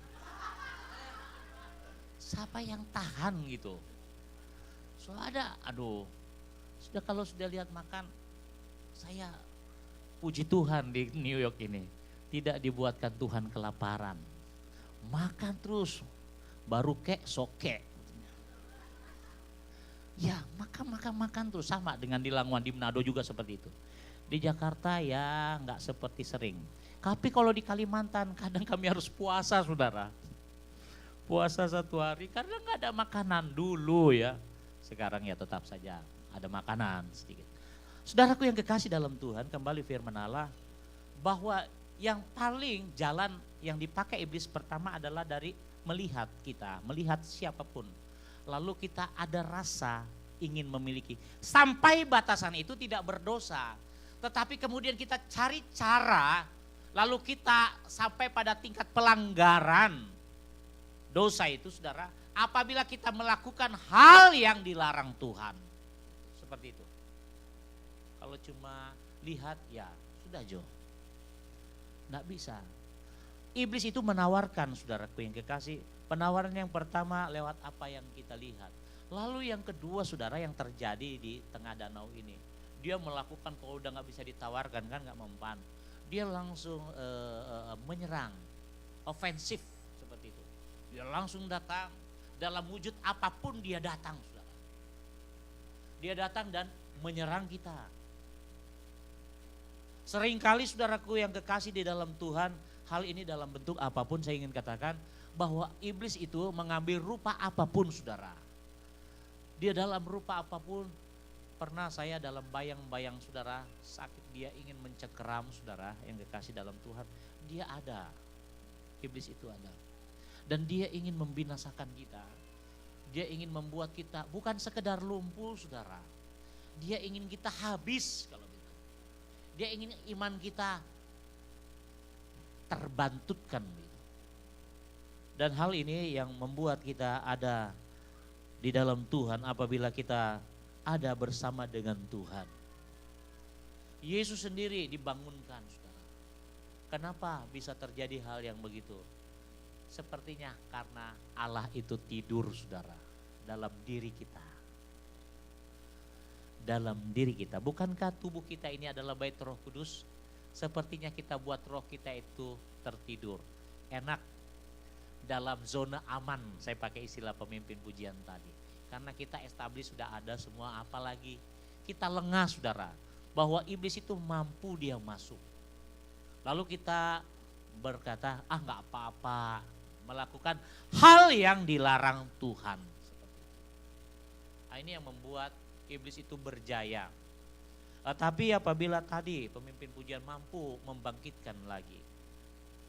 Siapa yang tahan gitu. So ada, aduh. Sudah kalau sudah lihat makan, saya puji Tuhan di New York ini. Tidak dibuatkan Tuhan kelaparan. Makan terus, baru kek soke. Ya makan terus, sama dengan di Langwan, di Manado juga seperti itu. Di Jakarta ya nggak seperti sering. Tapi kalau di Kalimantan kadang kami harus puasa saudara. Puasa 1 hari karena nggak ada makanan dulu ya. Sekarang ya tetap saja ada makanan sedikit. Saudaraku yang kekasih dalam Tuhan, kembali firman Allah bahwa yang paling jalan yang dipakai iblis pertama adalah dari melihat kita, melihat siapapun. Lalu kita ada rasa ingin memiliki. Sampai batasan itu tidak berdosa. Tetapi kemudian kita cari cara, lalu kita sampai pada tingkat pelanggaran. Dosa itu saudara, apabila kita melakukan hal yang dilarang Tuhan. Seperti itu. Kalau cuma lihat ya sudah Jo. Nggak bisa. Iblis itu menawarkan saudaraku yang kekasih. Penawaran yang pertama lewat apa yang kita lihat. Lalu yang kedua saudara yang terjadi di tengah danau ini. Dia melakukan kalau udah gak bisa ditawarkan kan gak mempan. Dia langsung menyerang. Ofensif seperti itu. Dia langsung datang dalam wujud apapun dia datang saudara. Dia datang dan menyerang kita. Seringkali saudaraku yang kekasih di dalam Tuhan, hal ini dalam bentuk apapun saya ingin katakan bahwa iblis itu mengambil rupa apapun saudara. Dia dalam rupa apapun, pernah saya dalam bayang-bayang saudara sakit dia ingin mencengkeram saudara yang kekasih dalam Tuhan. Dia ada, iblis itu ada. Dan dia ingin membinasakan kita. Dia ingin membuat kita bukan sekedar lumpuh saudara. Dia ingin kita habis kalau gitu. Dia ingin iman kita terbantutkan gitu. Dan hal ini yang membuat kita ada di dalam Tuhan apabila kita ada bersama dengan Tuhan. Yesus sendiri dibangunkan saudara. Kenapa bisa terjadi hal yang begitu? Sepertinya karena Allah itu tidur saudara dalam diri kita. Dalam diri kita. Bukankah tubuh kita ini adalah bait Roh Kudus? Sepertinya kita buat roh kita itu tertidur. Enak. Dalam zona aman, saya pakai istilah pemimpin pujian tadi. Karena kita establish sudah ada semua, apalagi kita lengah saudara. Bahwa iblis itu mampu dia masuk. Lalu kita berkata, gak apa-apa. Melakukan hal yang dilarang Tuhan. Nah, ini yang membuat iblis itu berjaya. Tapi apabila tadi pemimpin pujian mampu membangkitkan lagi.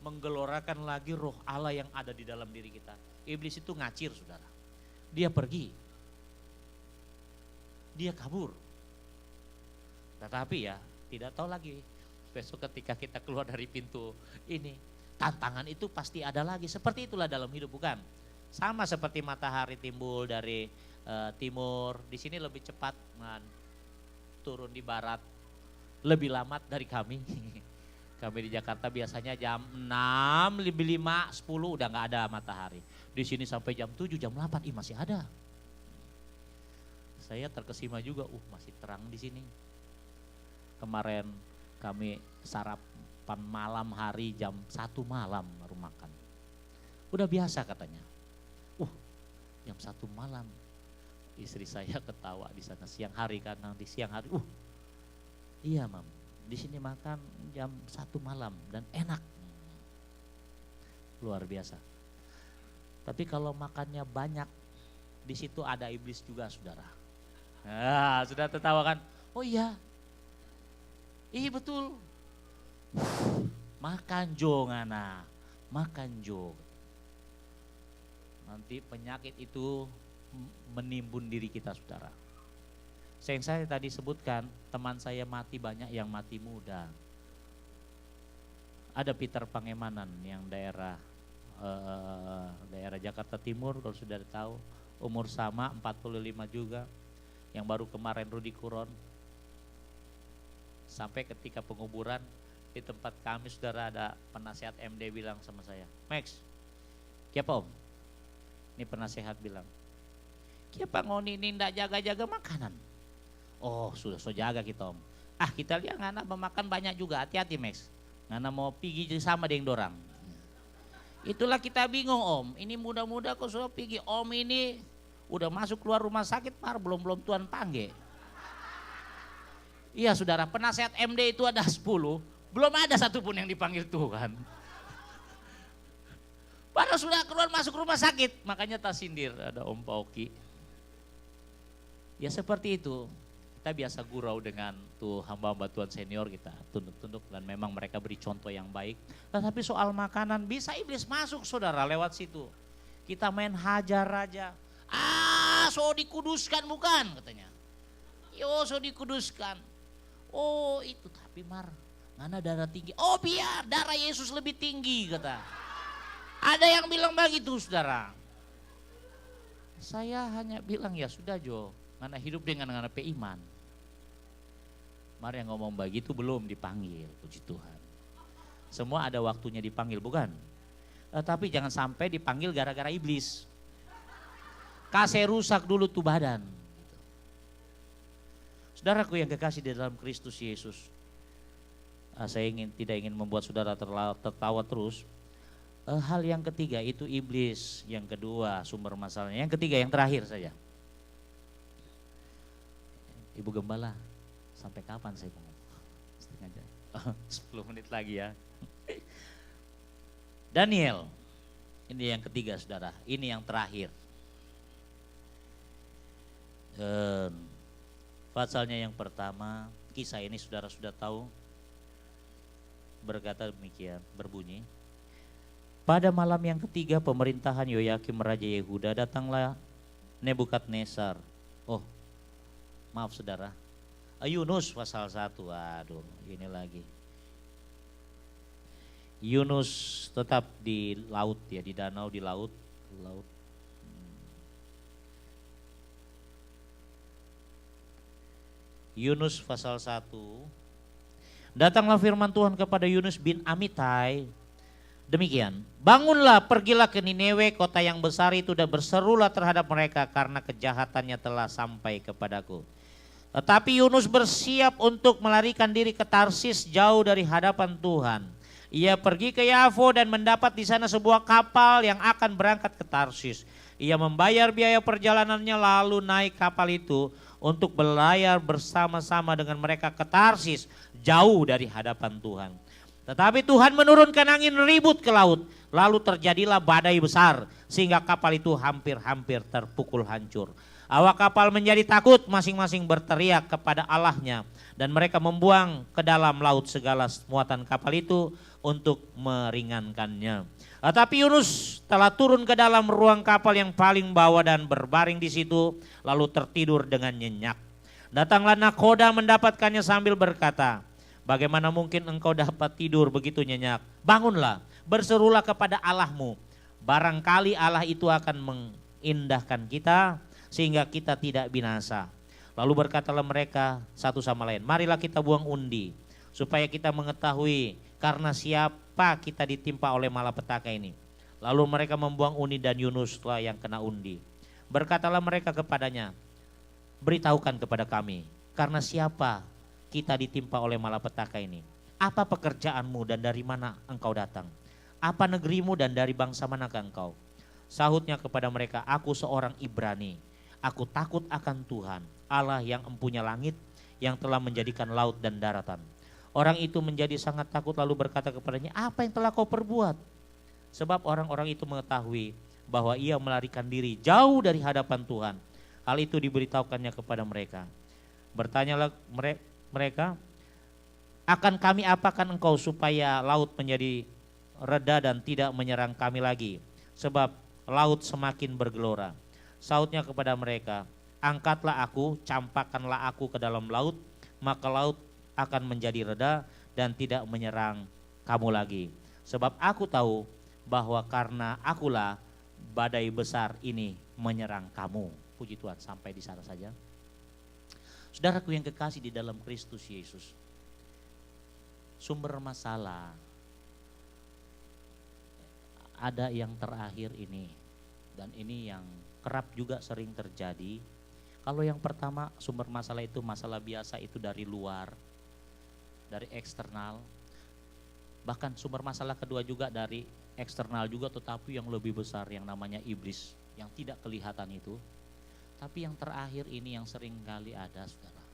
Menggelorakan lagi roh Allah yang ada di dalam diri kita. Iblis itu ngacir saudara. Dia pergi. Dia kabur. Tetapi ya tidak tahu lagi. Besok ketika kita keluar dari pintu ini. Tantangan itu pasti ada lagi. Seperti itulah dalam hidup bukan? Sama seperti matahari timbul dari timur. Di sini lebih cepat turun di barat. Lebih lambat dari kami. Kami di Jakarta biasanya jam 6, lebih 5, 10 udah nggak ada matahari. Di sini sampai jam 7, jam 8, masih ada. Saya terkesima juga, masih terang di sini. Kemarin kami sarapan malam hari jam 1 malam baru makan. Udah biasa katanya. Jam 1 malam. Istri saya ketawa di sana siang hari kan, nanti siang hari. Iya mam, di sini makan jam 1 malam dan enak. Luar biasa. Tapi kalau makannya banyak, di situ ada iblis juga saudara. Nah, sudah tertawa kan? Oh iya. Iya betul. Makan jo ngana, makan jo. Nanti penyakit itu menimbun diri kita saudara. Yang saya tadi sebutkan, teman saya mati banyak yang mati muda. Ada Peter Pangemanan yang daerah Jakarta Timur, kalau sudah tahu, umur sama 45 juga. Yang baru kemarin Rudi Kuron. Sampai ketika penguburan di tempat kami saudara, ada penasihat MD bilang sama saya, Max, kiapa om? Ini penasehat bilang, kiapa ngoni ini ndak jaga-jaga makanan? Oh sudah so jaga kita om. Kita lihat ngana memakan banyak juga, hati-hati Max. Ngana mau pergi sama dengan dorang. Itulah kita bingung om, ini muda-muda kok sudah pergi. Om ini udah masuk keluar rumah sakit belum Tuhan panggil. Iya saudara, penasehat MD itu ada 10, belum ada satupun yang dipanggil Tuhan. Padahal sudah keluar masuk rumah sakit, makanya tak sindir ada Om Pauki. Ya seperti itu, kita biasa gurau dengan tuh hamba-hamba Tuhan senior kita, tunduk-tunduk dan memang mereka beri contoh yang baik. Tetapi soal makanan bisa iblis masuk saudara lewat situ. Kita main hajar aja, so dikuduskan bukan katanya. Yo so dikuduskan. Oh itu tapi ngana darah tinggi. Oh biar darah Yesus lebih tinggi kata. Ada yang bilang begitu saudara. Saya hanya bilang ya sudah Jo, ngana hidup dengan ngana iman. Mari yang ngomong begitu belum dipanggil, puji Tuhan. Semua ada waktunya dipanggil bukan? Tapi jangan sampai dipanggil gara-gara iblis. Kasih rusak dulu tuh badan. Saudaraku yang kekasih di dalam Kristus Yesus. Saya tidak ingin membuat saudara tertawa terus. Hal yang ketiga itu iblis, yang kedua sumber masalahnya, yang ketiga yang terakhir saja. Ibu Gembala, sampai kapan saya ngomong? Setengah jam. 10 menit lagi ya. Daniel, ini yang ketiga saudara, ini yang terakhir. Pasalnya yang pertama, kisah ini saudara sudah tahu, berkata demikian, berbunyi. Pada malam yang ketiga pemerintahan Yoyakim Raja Yehuda, datanglah Nebukadnezar. Oh, maaf saudara. Yunus pasal 1, aduh ini lagi. Yunus tetap di laut ya, di danau, di laut. Yunus pasal 1. Datanglah firman Tuhan kepada Yunus bin Amitai. Demikian, bangunlah, pergilah ke Nineve, kota yang besar itu, dan berserulah terhadap mereka karena kejahatannya telah sampai kepadaku. Tetapi Yunus bersiap untuk melarikan diri ke Tarsis jauh dari hadapan Tuhan. Ia pergi ke Yafo dan mendapat di sana sebuah kapal yang akan berangkat ke Tarsis. Ia membayar biaya perjalanannya lalu naik kapal itu untuk berlayar bersama-sama dengan mereka ke Tarsis jauh dari hadapan Tuhan. Tetapi Tuhan menurunkan angin ribut ke laut, lalu terjadilah badai besar sehingga kapal itu hampir-hampir terpukul hancur. Awak kapal menjadi takut, masing-masing berteriak kepada Allahnya, dan mereka membuang ke dalam laut segala muatan kapal itu untuk meringankannya. Tetapi Yunus telah turun ke dalam ruang kapal yang paling bawah dan berbaring di situ, lalu tertidur dengan nyenyak. Datanglah nakhoda mendapatkannya sambil berkata, bagaimana mungkin engkau dapat tidur begitu nyenyak? Bangunlah, berserulah kepada Allahmu. Barangkali Allah itu akan mengindahkan kita sehingga kita tidak binasa. Lalu berkatalah mereka satu sama lain, marilah kita buang undi supaya kita mengetahui karena siapa kita ditimpa oleh malapetaka ini. Lalu mereka membuang Uni dan Yunuslah yang kena undi. Berkatalah mereka kepadanya, beritahukan kepada kami, karena siapa kita ditimpa oleh malapetaka ini. Apa pekerjaanmu dan dari mana engkau datang? Apa negerimu dan dari bangsa manakah engkau? Sahutnya kepada mereka, aku seorang Ibrani. Aku takut akan Tuhan, Allah yang empunya langit, yang telah menjadikan laut dan daratan. Orang itu menjadi sangat takut lalu berkata kepadanya, apa yang telah kau perbuat? Sebab orang-orang itu mengetahui bahwa ia melarikan diri jauh dari hadapan Tuhan. Hal itu diberitahukannya kepada mereka. Bertanyalah mereka, akan kami apakan engkau supaya laut menjadi reda dan tidak menyerang kami lagi? Sebab laut semakin bergelora. Sautnya kepada mereka, angkatlah aku, campakkanlah aku ke dalam laut, maka laut akan menjadi reda dan tidak menyerang kamu lagi. Sebab aku tahu bahwa karena akulah badai besar ini menyerang kamu. Puji Tuhan, sampai di sana saja. Saudaraku yang kekasih di dalam Kristus Yesus, sumber masalah ada yang terakhir ini, dan ini yang kerap juga sering terjadi. Kalau yang pertama sumber masalah itu masalah biasa, itu dari luar, dari eksternal. Bahkan sumber masalah kedua juga dari eksternal juga, tetapi yang lebih besar yang namanya iblis yang tidak kelihatan itu. Tapi yang terakhir ini yang sering kali ada, saudara,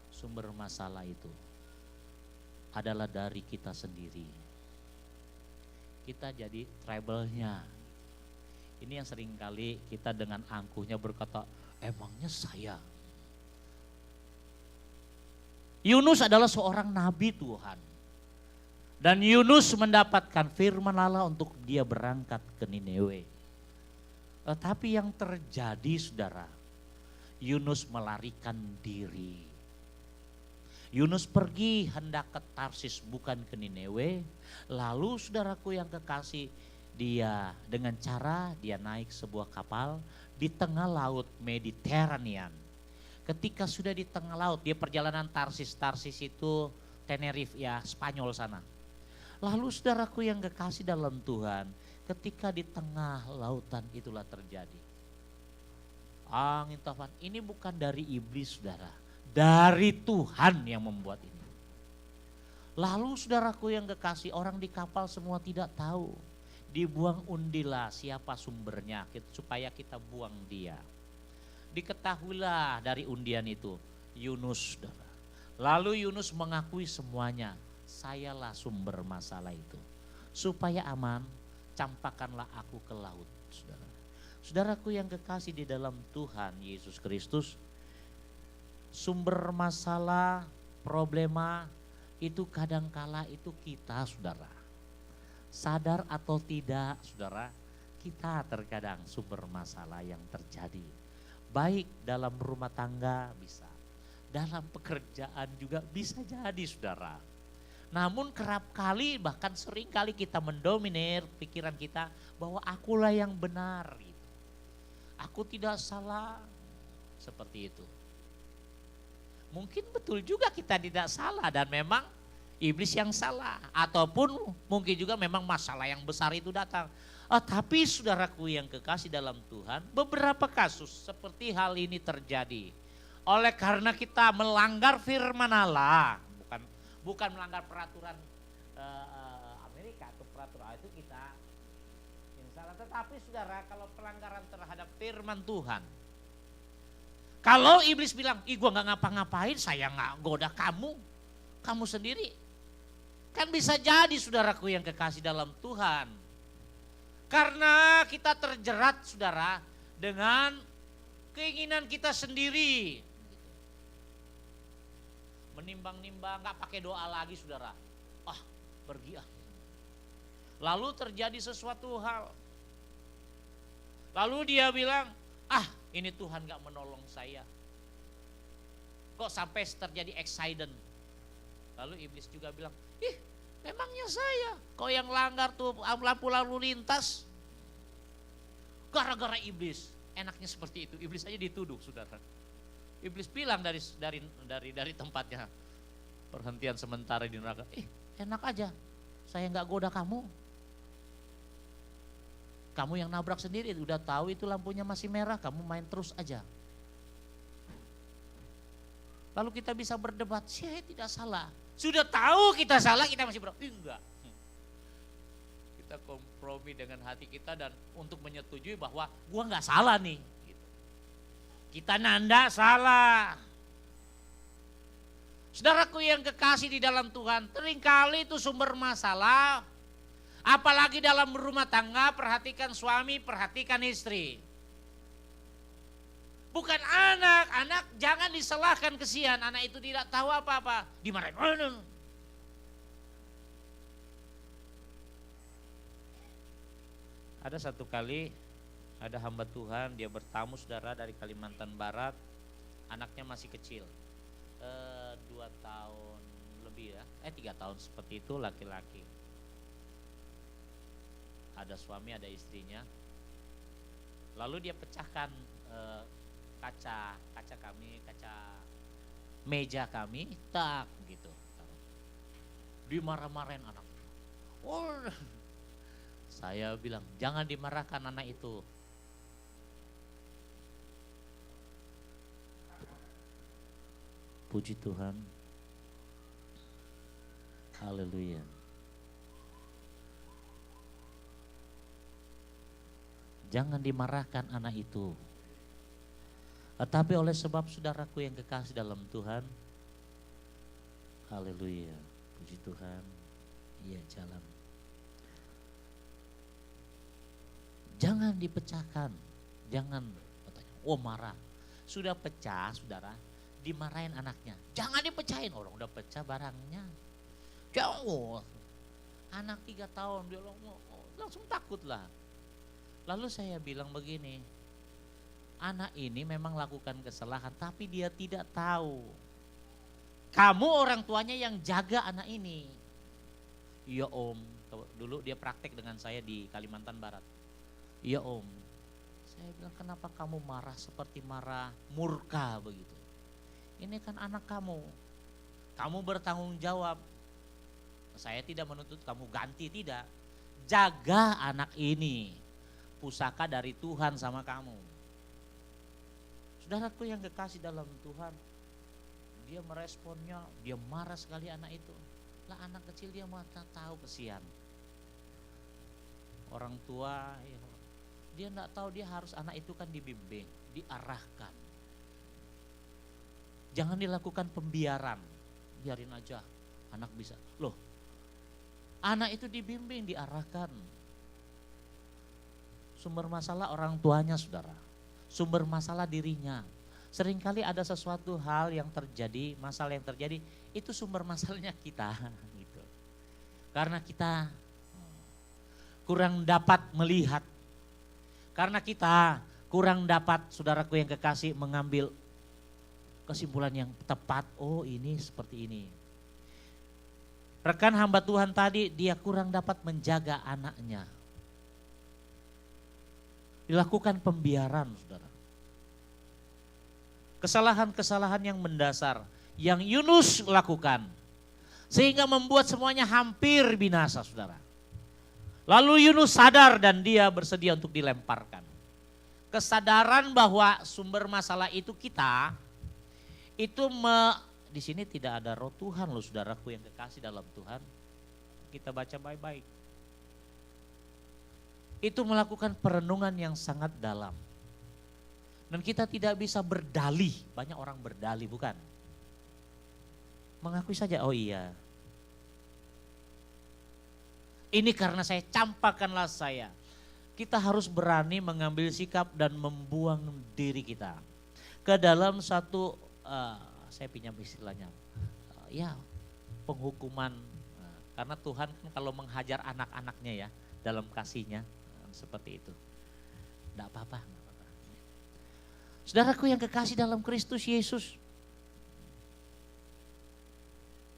sumber masalah itu adalah dari kita sendiri. Kita jadi trouble-nya. Ini yang sering kali kita dengan angkuhnya berkata, emangnya saya. Yunus adalah seorang nabi Tuhan. Dan Yunus mendapatkan firman Allah untuk dia berangkat ke Niniwe. Tetapi yang terjadi, saudara, Yunus melarikan diri. Yunus pergi hendak ke Tarsis, bukan ke Niniwe. Lalu saudaraku yang kekasih, dia dengan cara dia naik sebuah kapal di tengah laut Mediterranean. Ketika sudah di tengah laut, dia perjalanan Tarsis. Tarsis itu Tenerife ya, Spanyol sana. Lalu saudaraku yang kekasih dalam Tuhan, ketika di tengah lautan itulah terjadi angin topan. Ini bukan dari iblis, saudara, dari Tuhan yang membuat ini. Lalu saudaraku yang kekasih, orang di kapal semua tidak tahu. Dibuang undilah siapa sumbernya supaya kita buang dia. Diketahuilah dari undian itu Yunus, saudara. Lalu Yunus mengakui semuanya, sayalah sumber masalah itu. Supaya aman, campakkanlah aku ke laut, saudara. Saudaraku yang kekasih di dalam Tuhan Yesus Kristus, sumber masalah, problema itu kadangkala itu kita, saudara. Sadar atau tidak, saudara, kita terkadang sumber masalah yang terjadi. Baik dalam rumah tangga bisa, dalam pekerjaan juga bisa jadi, saudara. Namun kerap kali, bahkan sering kali kita mendominir pikiran kita bahwa akulah yang benar. Gitu. Aku tidak salah, seperti itu. Mungkin betul juga kita tidak salah dan memang iblis yang salah, ataupun mungkin juga memang masalah yang besar itu datang. Tapi saudaraku yang kekasih dalam Tuhan, beberapa kasus seperti hal ini terjadi. Oleh karena kita melanggar firman Allah, bukan melanggar peraturan Amerika atau peraturan itu kita yang salah. Tetapi saudara, kalau pelanggaran terhadap firman Tuhan, kalau iblis bilang, ih gua gak ngapa-ngapain, saya gak goda kamu sendiri. Kan bisa jadi saudaraku yang kekasih dalam Tuhan. Karena kita terjerat, saudara, dengan keinginan kita sendiri. Menimbang-nimbang, gak pakai doa lagi, saudara. Pergi ah. Lalu terjadi sesuatu hal. Lalu dia bilang, ini Tuhan gak menolong saya. Kok sampai terjadi accident. Lalu iblis juga bilang, memangnya saya, kok yang langgar tuh lampu lalu lintas. Gara-gara iblis, enaknya seperti itu. Iblis aja dituduh, saudara. Iblis bilang dari tempatnya perhentian sementara di neraka, enak aja, saya nggak goda kamu. Kamu yang nabrak sendiri, udah tahu itu lampunya masih merah, kamu main terus aja. Lalu kita bisa berdebat, saya tidak salah. Sudah tahu kita salah, kita masih enggak. Kita kompromi dengan hati kita dan untuk menyetujui bahwa gua nggak salah nih. Kita nanda salah. Saudaraku yang kekasih di dalam Tuhan, seringkali itu sumber masalah. Apalagi dalam rumah tangga, perhatikan suami, perhatikan istri. Bukan anak jangan disalahkan, kesian. Anak itu tidak tahu apa-apa, dimarahin. Ada satu kali, ada hamba Tuhan, dia bertamu saudara dari Kalimantan Barat, anaknya masih kecil, 2 tahun lebih ya, 3 tahun seperti itu, laki-laki. Ada suami, ada istrinya. Lalu dia pecahkan kaca kami, kaca meja kami, tak gitu. Dimarah-marahin anak. Oh, saya bilang jangan dimarahkan anak itu. Puji Tuhan. Haleluya. Jangan dimarahkan anak itu. Tetapi oleh sebab saudaraku yang kekasih dalam Tuhan, haleluya, puji Tuhan, iya jalan. Jangan dipecahkan, jangan katanya, marah. Sudah pecah saudara, dimarahin anaknya. Jangan dipecahin, orang udah pecah barangnya. Jauh, anak 3 tahun, dia langsung takut lah. Lalu saya bilang begini, anak ini memang lakukan kesalahan tapi dia tidak tahu. Kamu orang tuanya yang jaga anak ini. Iya om, dulu dia praktek dengan saya di Kalimantan Barat. Iya om, saya bilang kenapa kamu marah seperti marah murka begitu. Ini kan anak kamu bertanggung jawab. Saya tidak menuntut kamu ganti, tidak. Jaga anak ini. Pusaka dari Tuhan sama kamu. Saudaraku yang kekasih dalam Tuhan, dia meresponnya, dia marah sekali anak itu. Lah anak kecil dia mau tahu, kesian. Orang tua, ya, dia enggak tahu, dia harus anak itu kan dibimbing, diarahkan. Jangan dilakukan pembiaran, biarin aja anak bisa. Loh, anak itu dibimbing, diarahkan. Sumber masalah orang tuanya saudara, sumber masalah dirinya. Seringkali ada sesuatu hal yang terjadi, masalah yang terjadi, itu sumber masalahnya kita. Gitu. Karena kita kurang dapat melihat, karena kita kurang dapat, saudaraku yang kekasih, mengambil kesimpulan yang tepat. Oh ini seperti ini. Rekan hamba Tuhan tadi, dia kurang dapat menjaga anaknya. Dilakukan pembiaran saudara. Kesalahan-kesalahan yang mendasar yang Yunus lakukan sehingga membuat semuanya hampir binasa saudara. Lalu Yunus sadar dan dia bersedia untuk dilemparkan. Kesadaran bahwa sumber masalah itu kita, itu di sini tidak ada roh Tuhan loh saudaraku yang kekasih dalam Tuhan. Kita baca baik-baik. Itu melakukan perenungan yang sangat dalam. Dan kita tidak bisa berdalih, banyak orang berdalih bukan? Mengakui saja, oh iya. Ini karena saya, campakkanlah saya. Kita harus berani mengambil sikap dan membuang diri kita ke dalam satu, saya pinjam istilahnya, ya penghukuman. Karena Tuhan kan kalau menghajar anak-anaknya ya dalam kasihnya, seperti itu. Tidak apa-apa. Saudaraku yang kekasih dalam Kristus Yesus.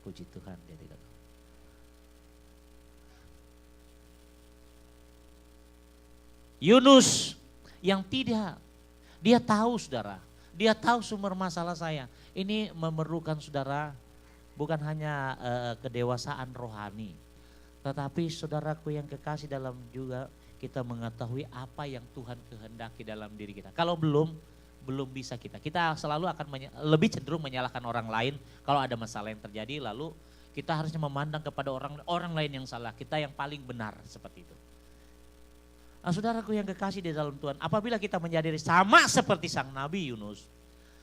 Puji Tuhan, dia tidak tahu. Yunus yang tidak, dia tahu saudara, dia tahu sumber masalah saya. Ini memerlukan saudara bukan hanya kedewasaan rohani, tetapi saudaraku yang kekasih dalam juga kita mengetahui apa yang Tuhan kehendaki dalam diri kita. Kalau belum bisa kita selalu akan lebih cenderung menyalahkan orang lain kalau ada masalah yang terjadi, lalu kita harusnya memandang kepada orang lain yang salah, kita yang paling benar seperti itu. Nah, saudaraku yang kekasih di dalam Tuhan, apabila kita menjadi sama seperti sang Nabi Yunus,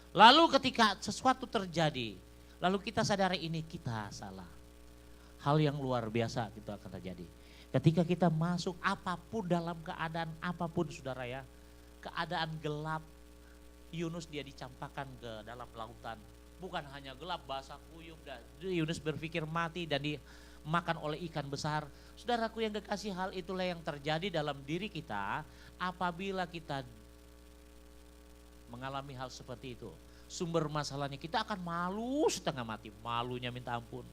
lalu ketika sesuatu terjadi, lalu kita sadari ini kita salah, hal yang luar biasa itu akan terjadi. Ketika kita masuk apapun dalam keadaan apapun saudara ya, keadaan gelap, Yunus dia dicampakkan ke dalam lautan. Bukan hanya gelap, basah kuyup, dan Yunus berpikir mati dan dimakan oleh ikan besar. Saudaraku yang kekasih, hal itulah yang terjadi dalam diri kita apabila kita mengalami hal seperti itu. Sumber masalahnya kita akan malu setengah mati, malunya minta ampun.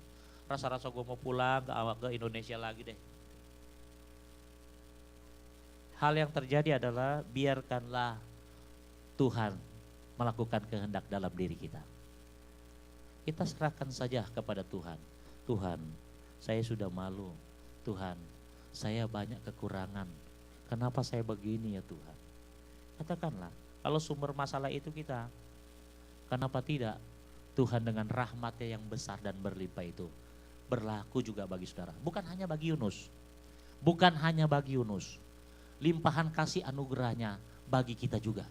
Rasa-rasa gue mau pulang ke Indonesia lagi deh. Hal yang terjadi adalah biarkanlah Tuhan melakukan kehendak dalam diri kita. Kita serahkan saja kepada Tuhan. Tuhan, saya sudah malu. Tuhan, saya banyak kekurangan. Kenapa saya begini ya Tuhan? Katakanlah, kalau sumber masalah itu kita, kenapa tidak Tuhan dengan rahmatnya yang besar dan berlimpah itu berlaku juga bagi saudara. Bukan hanya bagi Yunus. Bukan hanya bagi Yunus. Limpahan kasih anugerahnya bagi kita juga.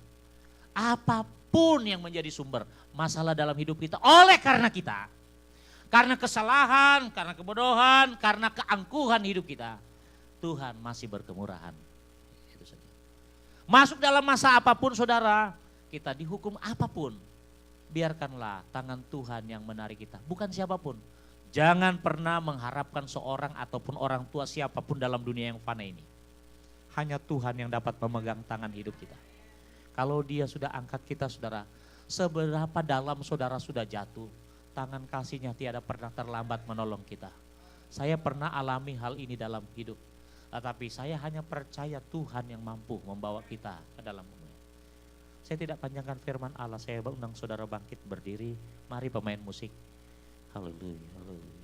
Apapun yang menjadi sumber masalah dalam hidup kita oleh karena kita, karena kesalahan, karena kebodohan, karena keangkuhan hidup kita, Tuhan masih berkemurahan. Itu saja. Masuk dalam masa apapun saudara, kita dihukum apapun, biarkanlah tangan Tuhan yang menarik kita, bukan siapapun. Jangan pernah mengharapkan seorang ataupun orang tua siapapun dalam dunia yang fana ini. Hanya Tuhan yang dapat memegang tangan hidup kita. Kalau dia sudah angkat kita saudara, seberapa dalam saudara sudah jatuh, tangan kasihnya tiada pernah terlambat menolong kita. Saya pernah alami hal ini dalam hidup, tetapi saya hanya percaya Tuhan yang mampu membawa kita ke dalam dunia. Saya tidak panjangkan firman Allah, saya undang saudara bangkit berdiri, mari pemain musik. Haleluya, haleluya.